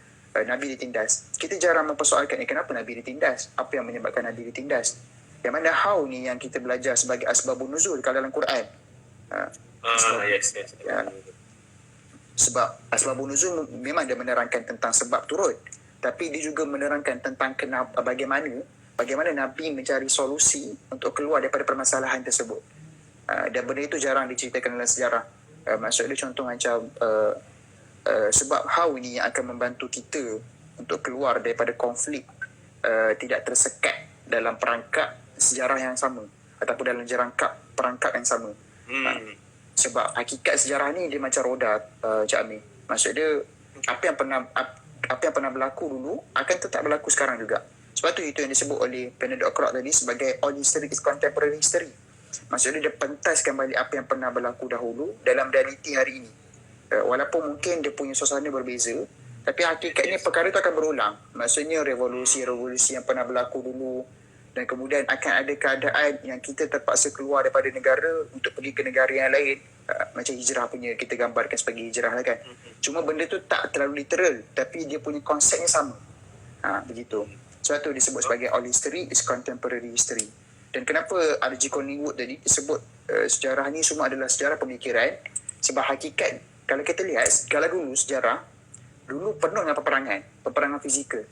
B: Nabi ditindas. Kita jarang mempersoalkan kenapa Nabi ditindas, apa yang menyebabkan Nabi ditindas. Yang mana how ni yang kita belajar sebagai asbabun nuzul kalau dalam Quran.
A: Yes.
B: Ya. Sebab asbabun nuzul memang dia menerangkan tentang sebab turun, tapi dia juga menerangkan tentang kenapa, bagaimana Nabi mencari solusi untuk keluar daripada permasalahan tersebut. Dan benda itu jarang diceritakan dalam sejarah. Maksudnya contoh macam sebab how ini yang akan membantu kita untuk keluar daripada konflik, tidak tersekat dalam perangkap sejarah yang sama ataupun dalam perangkap yang sama. Sebab hakikat sejarah ni dia macam roda, Cik Amir. Maksud dia apa yang pernah berlaku dulu akan tetap berlaku sekarang juga. Sebab tu itu yang disebut oleh Benedetto Croce tadi sebagai all history is contemporary history. Maksudnya dia pentaskan balik apa yang pernah berlaku dahulu dalam realiti hari ini. Walaupun mungkin dia punya suasana berbeza, tapi hakikatnya perkara itu akan berulang. Maksudnya revolusi yang pernah berlaku dulu dan kemudian akan ada keadaan yang kita terpaksa keluar daripada negara untuk pergi ke negara yang lain, macam hijrah punya kita gambarkan sebagai hijrah lah kan. Cuma benda tu tak terlalu literal, tapi dia punya konsepnya sama. Begitu. Sebab tu disebut sebagai all history is contemporary history. Dan kenapa R.G. Collingwood tadi disebut sejarah ni semua adalah sejarah pemikiran, sebab hakikat kalau kita lihat, kalau dulu sejarah dulu penuh dengan peperangan fizikal.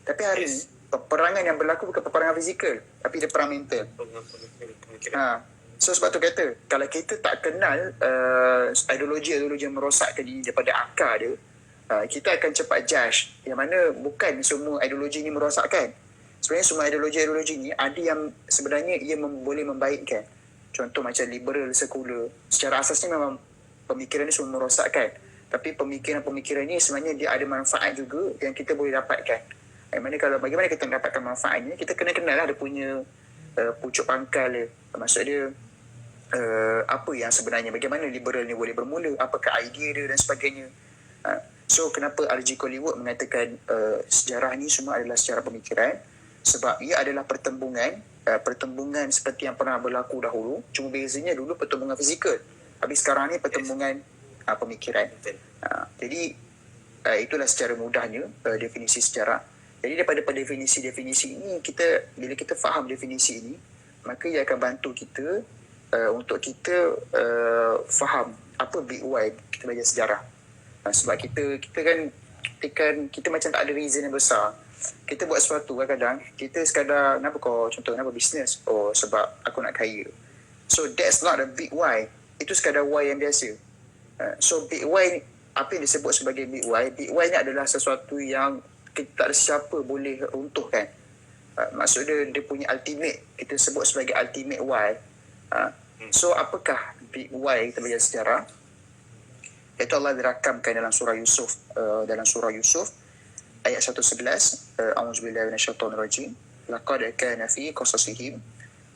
B: Tapi hari ni peperangan yang berlaku bukan peperangan fizikal, tapi dia perang mental. So sebab tu kata, kalau kita tak kenal ideologi yang merosakkan ini daripada akar dia, kita akan cepat judge yang mana bukan semua ideologi ini merosakkan. Sebenarnya semua ideologi ni ada yang sebenarnya ia boleh membaikkan. Contoh macam liberal, sekular, secara asasnya memang pemikiran ni semua merosakkan. Tapi pemikiran ni sebenarnya dia ada manfaat juga yang kita boleh dapatkan. Bagaimana kita mendapatkan manfaatnya, kita kena kenal lah dia punya pucuk pangkal dia. Maksud dia apa yang sebenarnya, bagaimana liberal ni boleh bermula, apakah idea dia dan sebagainya. So kenapa R.G. Collingwood mengatakan sejarah ni semua adalah sejarah pemikiran, sebab ia adalah pertembungan seperti yang pernah berlaku dahulu, cuma bezanya dulu pertembungan fizikal, tapi sekarang ni pertembungan pemikiran. Jadi itulah secara mudahnya definisi sejarah. Jadi daripada definisi-definisi ini, bila kita faham definisi ini, maka ia akan bantu kita untuk kita faham apa big why kita belajar sejarah. Sebab kita macam tak ada reason yang besar. Kita buat sesuatu kadang-kadang, kita sekadar, kenapa bisnes? Oh, sebab aku nak kaya. So that's not a big why. Itu sekadar why yang biasa. So big why, apa yang disebut sebagai big why? Big why ni adalah sesuatu yang kita tak ada siapa boleh runtuhkan. Maksud dia punya ultimate, kita sebut sebagai ultimate why. So apakah big why kita belajar sejarah? Itu Allah dirakamkan dalam surah Yusuf, ayat 111, A'udzubillahi minasyaitonirrajim. Laqad kana fi qasasihim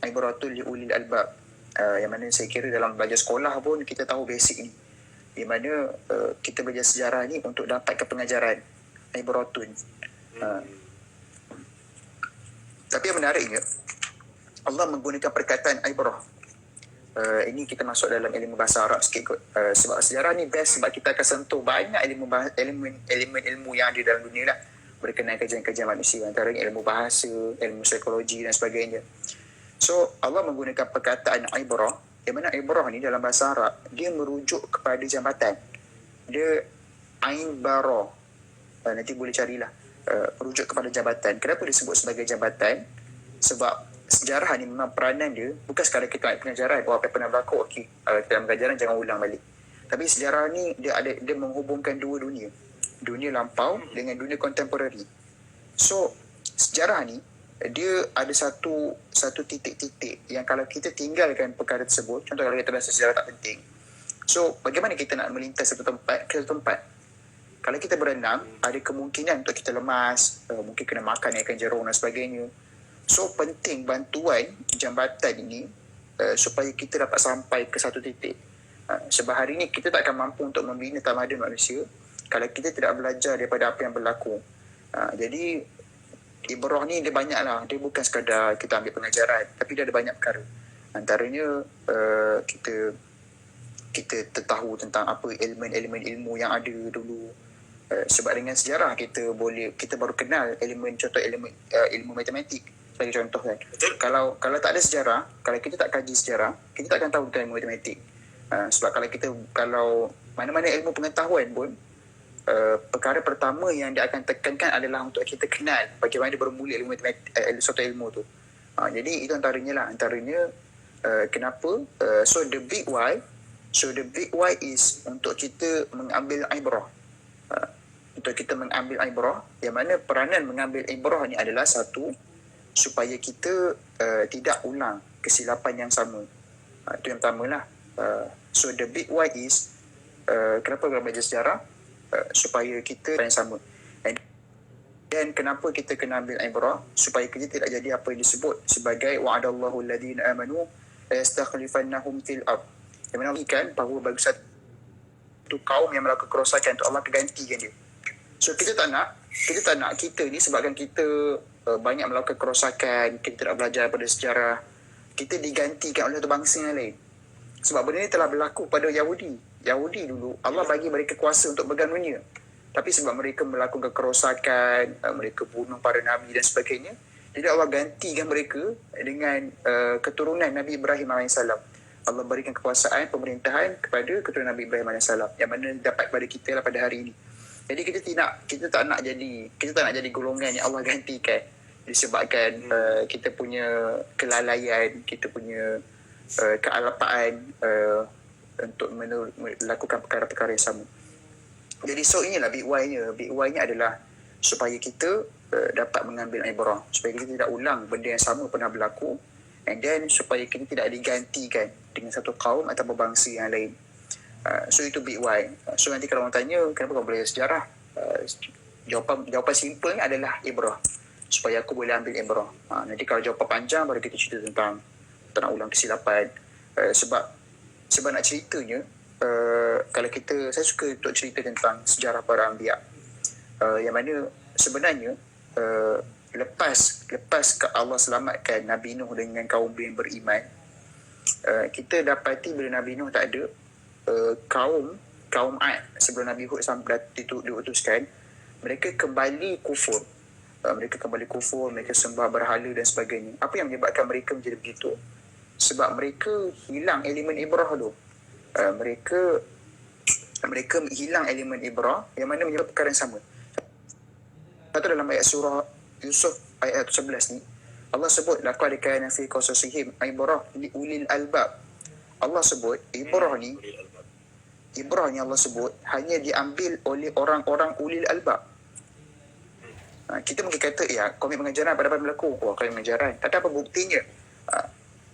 B: ibratun li ulil albab. Yang mana saya kira dalam belajar sekolah pun kita tahu basic ni. Di mana kita belajar sejarah ni untuk dapatkan pengajaran. Ibratun. Tapi yang menariknya, Allah menggunakan perkataan ibrah. Ini kita masuk dalam ilmu bahasa Arab sikit kot. Sebab sejarah ni best sebab kita akan sentuh banyak elemen ilmu yang ada dalam dunia lah, berkenaan kajian-kajian manusia, antaranya ilmu bahasa, ilmu psikologi dan sebagainya. So Allah menggunakan perkataan ibrah, yang mana ibrah ni dalam bahasa Arab dia merujuk kepada jambatan. Dia ain bara. Nanti boleh carilah, merujuk kepada jabatan. Kenapa disebut sebagai jabatan? Sebab sejarah ni memang peranan dia bukan sekadar kita nak pengajaran, apa yang pernah berlaku, okey, dalam pengajaran jangan ulang balik. Tapi sejarah ni dia menghubungkan dua dunia lampau dengan dunia kontemporari. So sejarah ni dia ada satu titik-titik yang kalau kita tinggalkan perkara tersebut, contoh kalau kita rasa sejarah tak penting, so bagaimana kita nak melintas satu tempat ke satu tempat? Kalau kita berenang, ada kemungkinan untuk kita lemas, mungkin kena makan ikan jerung dan sebagainya. So penting bantuan jambatan ini supaya kita dapat sampai ke satu titik. Sebab hari ini kita tak akan mampu untuk membina tamadun manusia kalau kita tidak belajar daripada apa yang berlaku. Jadi ibrah ni dia banyak lah. Dia bukan sekadar kita ambil pengajaran, tapi dia ada banyak perkara. Antaranya kita tahu tentang apa elemen-elemen ilmu yang ada dulu. Sebab dengan sejarah kita baru kenal contoh elemen ilmu matematik sebagai contoh kan. Kalau tak ada sejarah, kalau kita tak kaji sejarah, kita tak akan tahu tentang ilmu matematik. Sebab kalau mana-mana ilmu pengetahuan pun, perkara pertama yang dia akan tekankan adalah untuk kita kenal bagaimana dia bermula ilmu matematik, suatu ilmu tu. Jadi itu antaranya kenapa so the big why is untuk kita mengambil ibrah. Untuk kita mengambil ibrah, yang mana peranan mengambil ibrah ni adalah satu, supaya kita tidak ulang kesilapan yang sama. Itu yang pertama lah. So the big why is kenapa kita belajar sejarah? Supaya kita yang sama. Dan kenapa kita kena ambil ibrah? Supaya kita tidak jadi apa yang disebut sebagai wa'adallahu alladhina amanu yastakhlifannahum fil ard. Yang mana kan bahawa bagi satu kaum yang melakukan kerosakan, untuk Allah kegantikan dia. So kita tak nak kita ni sebabkan kita banyak melakukan kerosakan, kita tidak belajar pada sejarah, kita digantikan oleh satu bangsa yang lain. Sebab benda ini telah berlaku pada Yahudi. Yahudi dulu, Allah bagi mereka kuasa untuk pegang dunia. Tapi sebab mereka melakukan kerosakan, mereka bunuh para nabi dan sebagainya, jadi Allah gantikan mereka dengan keturunan Nabi Ibrahim AS. Allah berikan kekuasaan pemerintahan kepada keturunan Nabi Ibrahim AS, yang mana dapat pada kita lah pada hari ini. Jadi kita tak nak jadi golongan yang Allah gantikan disebabkan kita punya kelalaian, kita punya kealpaan untuk melakukan perkara-perkara yang sama. Jadi so inilah big why-nya. Big why-nya adalah supaya kita dapat mengambil ibrah, supaya kita tidak ulang benda yang sama pernah berlaku, and then supaya kita tidak digantikan dengan satu kaum atau bangsa yang lain. So itu big why. So nanti kalau orang tanya kenapa kau belajar sejarah, jawapan simpelnya adalah ibrah, supaya aku boleh ambil ibrah. Nanti kalau jawapan panjang baru kita cerita tentang tak nak ulang kesilapan. Sebab nak ceritanya, kalau saya suka untuk cerita tentang sejarah para anbiya, yang mana sebenarnya lepas Allah selamatkan Nabi Nuh dengan kaum yang beriman, kita dapati bila Nabi Nuh tak ada, kaum Ad sebelum Nabi Hud sampai diutuskan, mereka kembali kufur. Mereka sembah berhala dan sebagainya. Apa yang menyebabkan mereka menjadi begitu? Sebab mereka hilang elemen ibrah tu. Mereka hilang elemen ibrah, yang mana menyebabkan perkara yang sama. Satu dalam ayat surah Yusuf ayat 11 ni, Allah sebut laqad kana fi qasasihim ibrah li ulil albab. Allah sebut ibrah ni Allah sebut hanya diambil oleh orang-orang ulil albab. Kita mungkin kata ya, komik pengajaran pada berlaku. Komik pengajaran tak ada apa buktinya.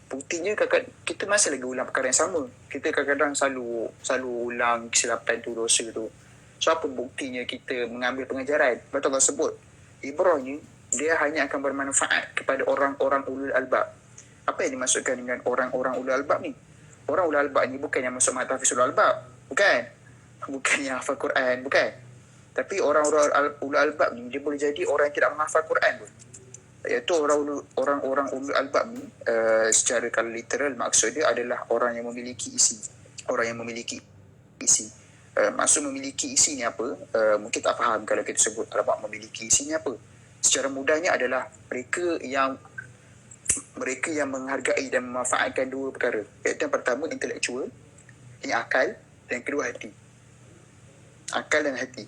B: Buktinya kita masih lagi ulang perkara yang sama. Kita kadang-kadang selalu ulang kesilapan tu, dosa tu. So apa buktinya kita mengambil pengajaran? Betul Allah sebut ibrah ni dia hanya akan bermanfaat kepada orang-orang ulul albab. Apa yang dimaksudkan dengan orang-orang ulul albab ni? Orang ulul albab ni bukan yang masuk mahtafiz ulul albab, bukan yang hafal Quran, bukan. Tapi orang-orang ulul albab ni dia boleh jadi orang yang tidak menghafal Quran pun. Iaitu orang-orang ulul albab ni secara kalau literal maksud dia adalah orang yang memiliki isi. Maksud memiliki isi ni apa? Mungkin tak faham kalau kita sebut albab memiliki isi ni apa. Secara mudahnya adalah mereka yang menghargai dan memanfaatkan dua perkara. Iaitu yang pertama intelektual, yang akal, dan yang kedua hati. Akal dan hati.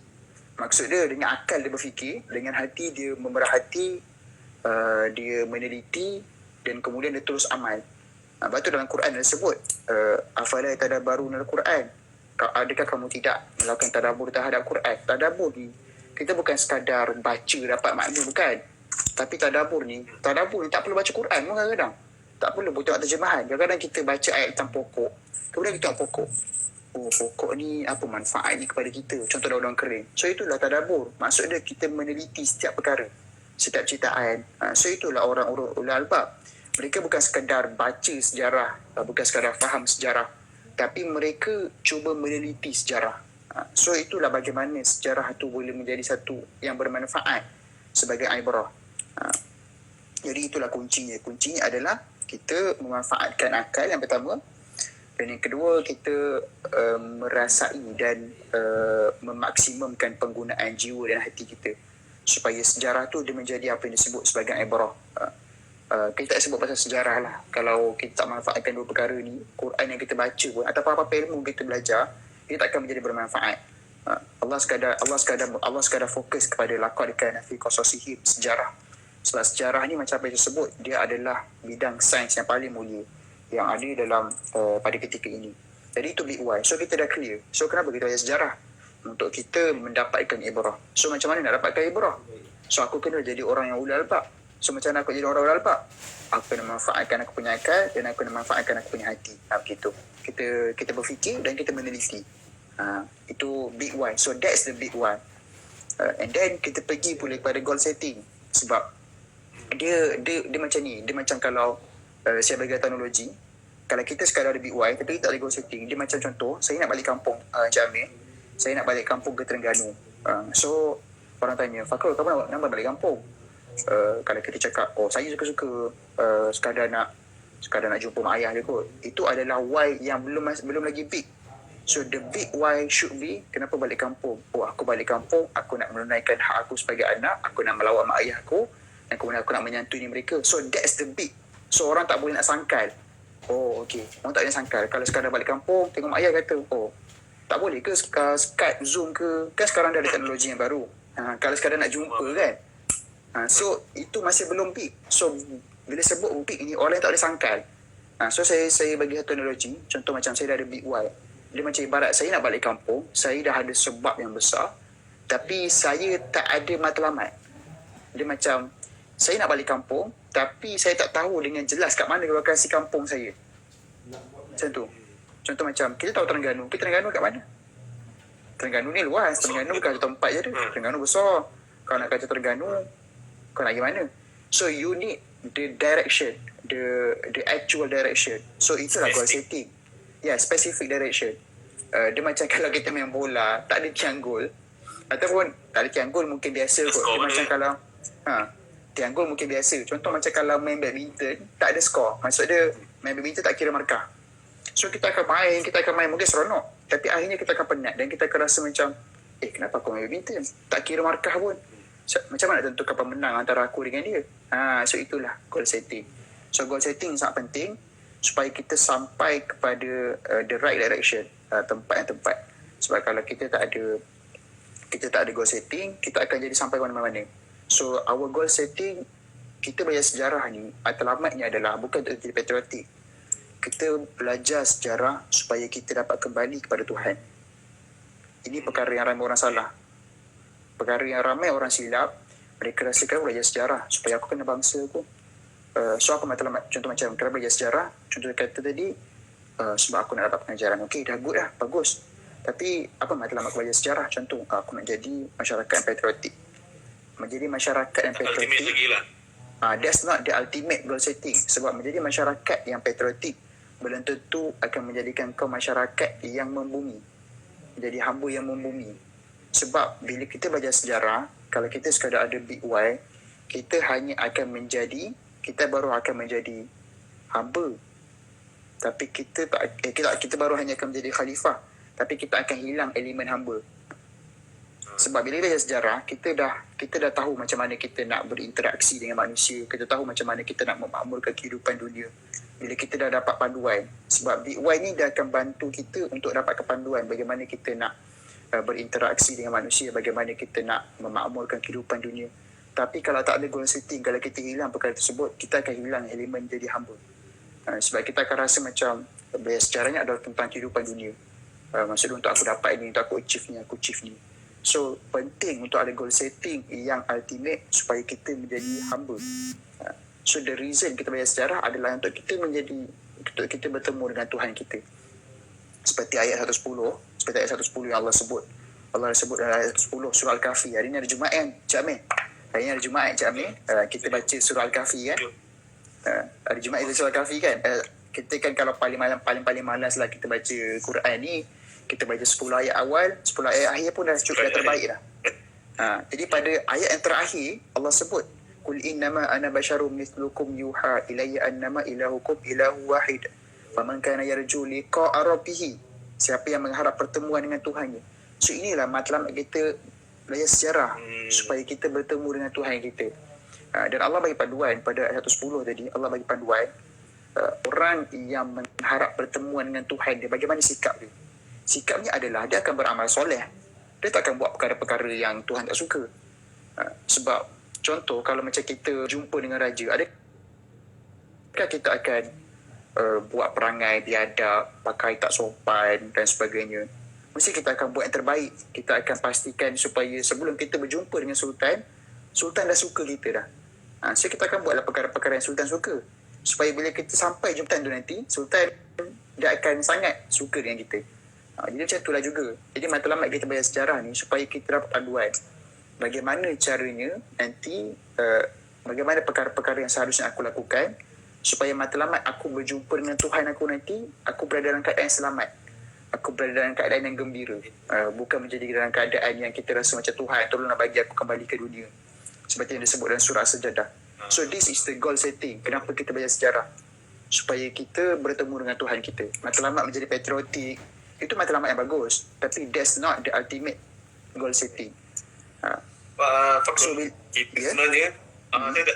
B: Maksud dia dengan akal dia berfikir, dengan hati dia memerhati, dia meneliti, dan kemudian dia terus amal. Lepas tu dalam Quran dia sebut afala tadabbaruna al-Quran. Adakah kamu tidak melakukan tadabbur terhadap Quran? Tadabbur ni kita bukan sekadar baca dapat makna, bukan. Tapi tadabbur ni tak perlu baca Quran pun kadang-kadang. Tak perlu tengok terjemahan. Kadang-kadang kita baca ayat tentang pokok, kemudian kita tengok pokok. Pokok ni apa manfaat ni kepada kita? Contoh daun-daun kering. So itulah tadabbur. Maksud dia kita meneliti setiap perkara, setiap ciptaan. So itulah orang-orang ulul albab. Mereka bukan sekadar baca sejarah, bukan sekadar faham sejarah, tapi mereka cuba meneliti sejarah. So itulah bagaimana sejarah itu boleh menjadi satu yang bermanfaat sebagai ibrah. Jadi itulah kuncinya. Kuncinya adalah kita memanfaatkan akal yang pertama, dan yang kedua kita merasai dan memaksimumkan penggunaan jiwa dan hati kita supaya sejarah tu dia menjadi apa yang disebut sebagai ibrah. Kita tak sebut pasal sejarah lah. Kalau kita tak manfaatkan dua perkara ni, Quran yang kita baca pun atau apa-apa ilmu kita belajar, dia tak akan menjadi bermanfaat. Allah sekadar fokus kepada laqad kana fi qasasihim, sejarah. Sebab sejarah ni macam apa yang disebut, dia adalah bidang sains yang paling mulia yang ada dalam pada ketika ini. Jadi itu big why. So kita dah clear. So kenapa kita belajar sejarah? Untuk kita mendapatkan ibrah. So macam mana nak dapatkan ibrah? So aku kena jadi orang yang ulul albab. So macam mana aku jadi orang ulul albab? Aku kena manfaatkan aku punya akal dan aku kena manfaatkan aku punya hati. Begitu. Kita berfikir dan kita meneliti. Itu big why. So that's the big why. And then kita pergi pula kepada goal setting. Sebab dia macam ni. Dia macam kalau saya belajar teknologi, kalau kita sekadar ada big why tapi kita tak ada goal setting, dia macam contoh saya nak balik kampung Encik Amir, saya nak balik kampung ke Terengganu. So orang tanya, Fakrul, kamu nak balik kampung? Kalau kita cakap, saya suka-suka sekadar nak jumpa mak ayah dia kot, itu adalah why yang belum lagi big. So the big why should be, kenapa balik kampung? Aku balik kampung, aku nak menunaikan hak aku sebagai anak, aku nak melawat mak ayah aku, dan kemudian aku nak menyantuni mereka. So that's the big. So orang tak boleh nak sangkal. Okay, orang tak boleh sangkal. Kalau sekadar balik kampung, tengok mak ayah kata, tak boleh ke Skype, Zoom ke? Kan sekarang dah ada teknologi yang baru. Kalau sekadar nak jumpa kan. So itu masih belum big. So bila sebut big ni, orang tak boleh sangkal. So saya bagi satu analogi. Contoh macam saya dah ada big why. Dia macam ibarat saya nak balik kampung, saya dah ada sebab yang besar, tapi saya tak ada matlamat. Dia macam, saya nak balik kampung, tapi saya tak tahu dengan jelas kat mana lokasi kampung saya. Macam tu. Contoh macam, kita tahu Terengganu. Terengganu kat mana? Terengganu ni luas. Terengganu bukan satu tempat je. Terengganu besar. Kalau nak kata Terengganu, kau nak pergi mana? So you need the direction, the actual direction. So itulah goal setting. Specific direction. Dia macam kalau kita main bola, tak ada tiang gol, ataupun tak ada tiang gol mungkin biasa kot. Dia macam kalau tiang gol mungkin biasa. Contoh macam kalau main badminton, tak ada skor. Maksud dia main badminton tak kira markah. So kita akan main mungkin seronok, tapi akhirnya kita akan penat dan kita akan rasa macam, kenapa aku main badminton? Tak kira markah pun. So, macam mana tentukan pemenang antara aku dengan dia? So itulah goal setting. So goal setting sangat penting supaya kita sampai kepada the right direction, tempat yang tepat. Sebab kalau kita tak ada goal setting, kita akan jadi sampai mana-mana. So our goal setting, kita belajar sejarah ni, matlamatnya adalah bukan untuk jadi patriotik. Kita belajar sejarah supaya kita dapat kembali kepada Tuhan. Ini perkara yang ramai orang salah. Perkara yang ramai orang silap. Mereka rasakan belajar sejarah supaya aku kena bangsa aku. So apa matlamat? Contoh macam kenapa belajar sejarah? Contoh kata tadi, sebab aku nak dapat pengajaran. Okey, dah good lah, bagus. Tapi apa matlamat aku belajar sejarah? Contoh, aku nak jadi masyarakat yang patriotik. Menjadi masyarakat yang patriotik, that's not the ultimate goal setting. Sebab menjadi masyarakat yang patriotik belum tentu akan menjadikan kau masyarakat yang membumi, menjadi hamba yang membumi. Sebab bila kita belajar sejarah, kalau kita sekadar ada big why, kita baru akan menjadi hamba. Tapi kita baru hanya akan menjadi khalifah, tapi kita akan hilang elemen hamba. Sebab bila kita belajar sejarah, kita dah tahu macam mana kita nak berinteraksi dengan manusia, kita tahu macam mana kita nak memakmurkan kehidupan dunia. Bila kita dah dapat panduan, sebab big why ni dah akan bantu kita untuk dapat kepanduan bagaimana kita nak berinteraksi dengan manusia, bagaimana kita nak memakmurkan kehidupan dunia. Tapi kalau tak ada goal setting, kalau kita hilang perkara tersebut, kita akan hilang elemen jadi hamba. Sebab kita akan rasa macam belajar sejarahnya adalah tentang kehidupan dunia. Maksudnya untuk aku dapat ini, untuk aku achieve ni. So penting untuk ada goal setting yang ultimate supaya kita menjadi hamba. So the reason kita belajar sejarah adalah untuk kita bertemu dengan Tuhan kita. Seperti ayat 110 yang Allah sebut dalam ayat 110 surah Al-Kahfi. Hari ni ada Jumaat kan, Cik Amir? Hari ni ada Jumaat, Cik Amir. Kita baca surah Al-Kahfi kan? Hari Jumaat itu surah Al-Kahfi kan? Kita kan kalau paling malas lah kita baca Quran ni, kita baca 10 ayat awal, 10 ayat akhir pun dah cukup, dah terbaik dah. Jadi pada ayat yang terakhir, Allah sebut, Qul innama ana basyarum mithlukum yuha ilayya annama ilahukum ilahu wahid. Faman kana yarju liqa'a rabbih. Siapa yang mengharap pertemuan dengan Tuhannya. So inilah matlamat kita belajar sejarah, supaya kita bertemu dengan Tuhan kita. Dan Allah bagi panduan pada ayat 110 tadi, Allah bagi panduan orang yang mengharap pertemuan dengan Tuhan dia, bagaimana sikap dia. Sikapnya adalah dia akan beramal soleh. Dia tak akan buat perkara-perkara yang Tuhan tak suka. Sebab contoh kalau macam kita jumpa dengan raja, adakah kita akan buat perangai biadab, pakai tak sopan dan sebagainya? Mesti kita akan buat yang terbaik. Kita akan pastikan supaya sebelum kita berjumpa dengan Sultan dah suka kita dah. So kita akan buatlah perkara-perkara yang Sultan suka, supaya bila kita sampai jumpa tu nanti, Sultan dia akan sangat suka dengan kita. Jadi macam itulah juga. Jadi matlamat kita belajar sejarah ni supaya kita dapat panduan bagaimana caranya nanti, bagaimana perkara-perkara yang seharusnya aku lakukan supaya matlamat aku berjumpa dengan Tuhan aku nanti, aku berada dalam keadaan yang selamat, aku berada dalam keadaan yang gembira, bukan menjadi dalam keadaan yang kita rasa macam Tuhan tolonglah bagi aku kembali ke dunia. seperti yang disebut dalam surah Sajadah. So this is the goal setting. Kenapa kita belajar sejarah? Supaya kita bertemu dengan Tuhan kita. Matlamat menjadi patriotik, itu matlamat yang bagus. Tapi that's not the ultimate goal setting.
A: Fakrul, kita sebenarnya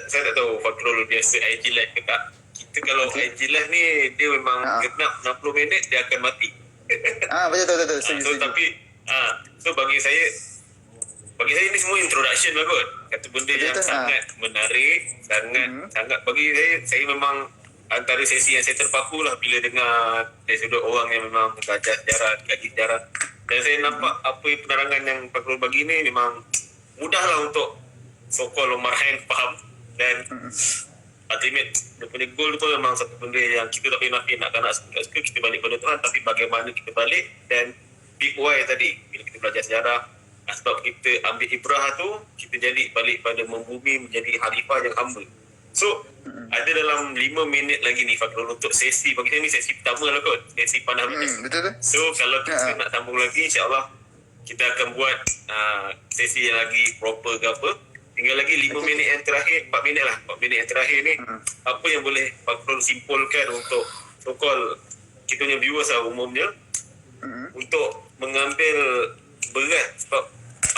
A: saya tak tahu Fakrul biasa IG live ke tak. Kita kalau IG live ni dia memang genap 60 minit dia akan mati.
B: Betul.
A: So tapi so bagi saya ni semua introduction lah kot. Kata benda yang sangat menarik, sangat bagi saya memang antara sesi yang saya terpaku lah bila dengar dari sudut orang yang memang belajar sejarah, kaji sejarah. Dan saya nampak apa penerangan yang Fakrul bagi ni memang mudah lah untuk so-called marhain faham. Dan ultimate dia punya goal tu memang satu benda yang kita tak boleh nafi, nak suka kita balik pada Tuhan, tapi bagaimana kita balik. Dan big why tadi bila kita belajar sejarah, sebab kita ambil ibrah tu, kita jadi balik pada membumi menjadi khalifah yang hamba. So ada dalam 5 minit lagi ni Fakrul untuk sesi, bagi saya ni sesi pertama lah kot, sesi pandang
B: betul.
A: So kalau kita nak sambung lagi, insyaAllah kita akan buat sesi yang lagi proper ke apa. Tinggal lagi 5 minit yang terakhir, 4 minit yang terakhir ni, apa yang boleh Fakrul simpulkan untuk so-called kita punya viewers lah umumnya, untuk mengambil berat. Sebab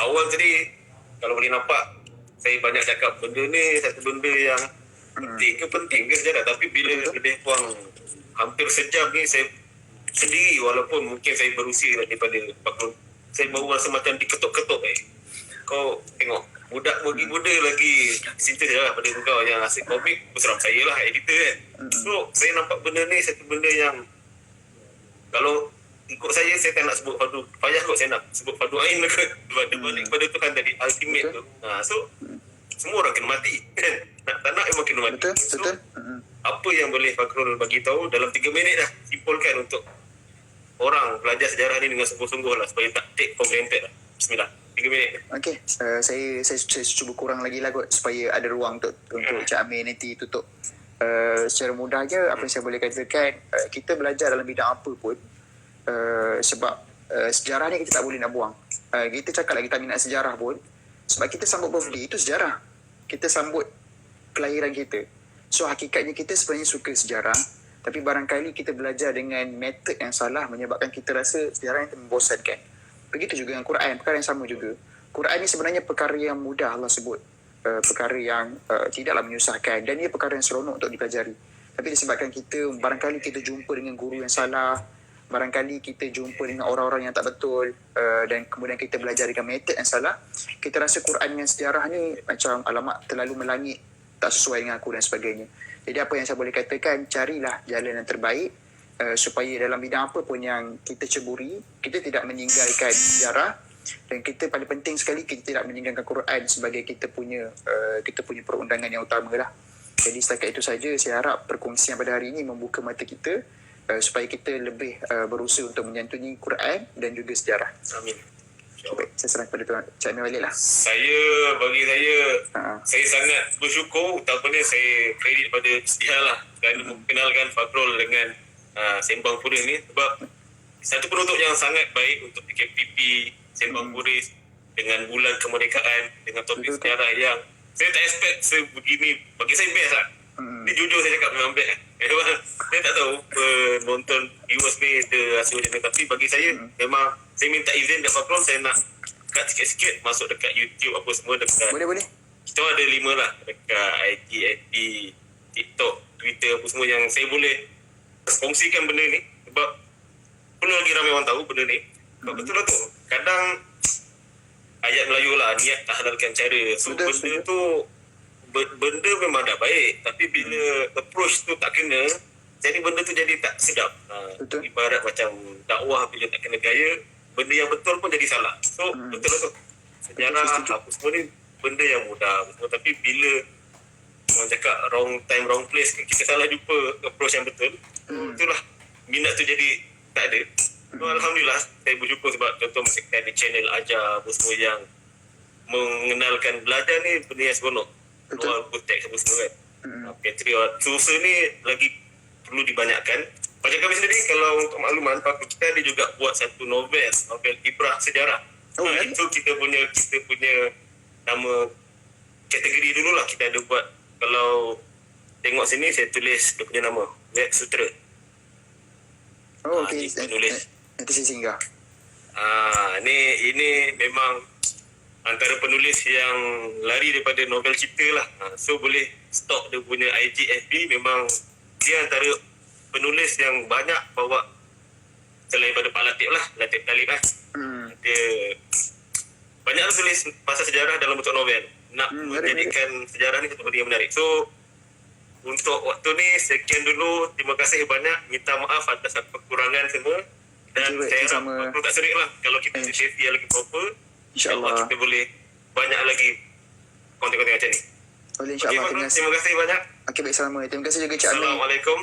A: awal tadi kalau boleh nampak saya banyak cakap benda ni satu benda yang penting ke sejarah, tapi bila lebih kurang hampir sejam ni saya sendiri, walaupun mungkin saya berusia daripada Fakrul, saya baru rasa macam diketuk-ketuk. Kau tengok budak lagi muda lagi cinta sejarah pada kau yang asyik komik, berseram saya lah editor kan. So saya nampak benda ni satu benda yang kalau ikut saya tak nak sebut fardu payah kot, saya nak sebut fardu ain lah kot. Dia balik pada Tuhan tadi ultimate tu. So semua orang kena mati kan. Nak tak nak memang kena mati. Betul. Apa yang boleh Fakrul bagi tahu dalam 3 minit dah simpulkan untuk orang belajar sejarah ni dengan sungguh-sungguh lah, supaya tak take for granted lah. Bismillah, 3 minit. Okay,
B: saya cuba kurang lagi lah kot, supaya ada ruang untuk Cik Amir nanti tutup. Secara mudah je apa yang saya boleh katakan, kita belajar dalam bidang apa pun, sebab sejarah ni kita tak boleh nak buang. Kita cakap lagi tak minat sejarah pun, sebab kita sambut birthday itu sejarah, kita sambut kelahiran kita. So hakikatnya kita sebenarnya suka sejarah, tapi barangkali kita belajar dengan metod yang salah menyebabkan kita rasa sejarah yang membosankan. Begitu juga dengan Quran, perkara yang sama juga. Quran ni sebenarnya perkara yang mudah Allah sebut, perkara yang tidaklah menyusahkan, dan ia perkara yang seronok untuk dipelajari. Tapi disebabkan kita barangkali kita jumpa dengan guru yang salah, barangkali kita jumpa dengan orang-orang yang tak betul, dan kemudian kita belajar dengan metod yang salah, kita rasa Quran dengan sejarah ni macam alamak terlalu melangit, tak sesuai dengan aku dan sebagainya. Jadi apa yang saya boleh katakan, carilah jalan yang terbaik, supaya dalam bidang apa pun yang kita ceburi, kita tidak meninggalkan sejarah, dan kita paling penting sekali kita tidak meninggalkan Quran sebagai kita punya perundangan yang utama lah. Jadi setakat itu saja, saya harap perkongsian pada hari ini membuka mata kita, supaya kita lebih berusaha untuk menyantuni Quran dan juga sejarah.
A: Amin.
B: Baik, saya serah kepada Tuan Cik Amir balik lah.
A: Bagi saya sangat bersyukur, utamanya saya kredit pada Istiha lah kerana memperkenalkan Fakrul dengan Sembang Puris ni, sebab satu penutup yang sangat baik untuk PKPP Sembang Puris dengan bulan kemerdekaan, dengan topik sejarah yang saya tak expect sebegini. Bagi saya best lah. Ni jujur saya cakap memang best. Saya tak tahu penonton viewers ni ada rasa macam ni, tapi bagi saya memang saya minta izin dekat Fakrul, saya nak cut sikit-sikit masuk dekat YouTube apa semua dekat. Boleh. Kita ada 5 lah dekat IG, FB, TikTok, Twitter apa semua yang saya boleh kongsikan benda ni, sebab perlu lagi ramai orang tahu benda ni. Sebab betul lah tu, kadang ayat Melayu lah, niat tak halalkan cara. So benda tu benda memang dah baik, tapi bila approach tu tak kena, jadi benda tu jadi tak sedap. Ibarat macam dakwah bila tak kena gaya, benda yang betul pun jadi salah. So betul lah tu, sejarah apa semua ni benda yang mudah betul, tapi bila orang cakap wrong time wrong place, kita salah jumpa approach yang betul, itulah minat tu jadi tak ada. So, Alhamdulillah saya bersyukur sebab contoh macam ada channel ajar apa semua yang mengenalkan belajar ni benda yang seronok. Luar konteks apa semua kan. Patriot Susah ni lagi perlu dibanyakkan. Macam kami sendiri, kalau untuk makluman, kita ada juga buat satu novel Ibrah Sejarah. Itu kita punya nama kategori dulu lah. Kita ada buat, kalau tengok sini saya tulis dia punya nama, web sutera.
B: Oh, okey.
A: Ni penulis.
B: Nanti saya singgah.
A: Ini memang antara penulis yang lari daripada novel cerita lah. So boleh stalk dia punya IG FB. Memang dia antara penulis yang banyak bawa, selain pada Pak Latif lah, Latif Talib lah. Dia banyak tulis pasal sejarah dalam bentuk novel. Nak menjadikan sejarah ni satu benda yang menarik. So untuk waktu ni sekian dulu. Terima kasih banyak. Minta maaf atas kekurangan semua. Dan saya harap aku tak serik lah. Kalau kita safety lagi proper, InsyaAllah kita boleh banyak lagi konten-konten macam ni.
B: Boleh, insyaAllah.
A: Terima kasih banyak.
B: Okey, baik, selamat. Terima kasih juga Cik Amir.
A: Assalamualaikum.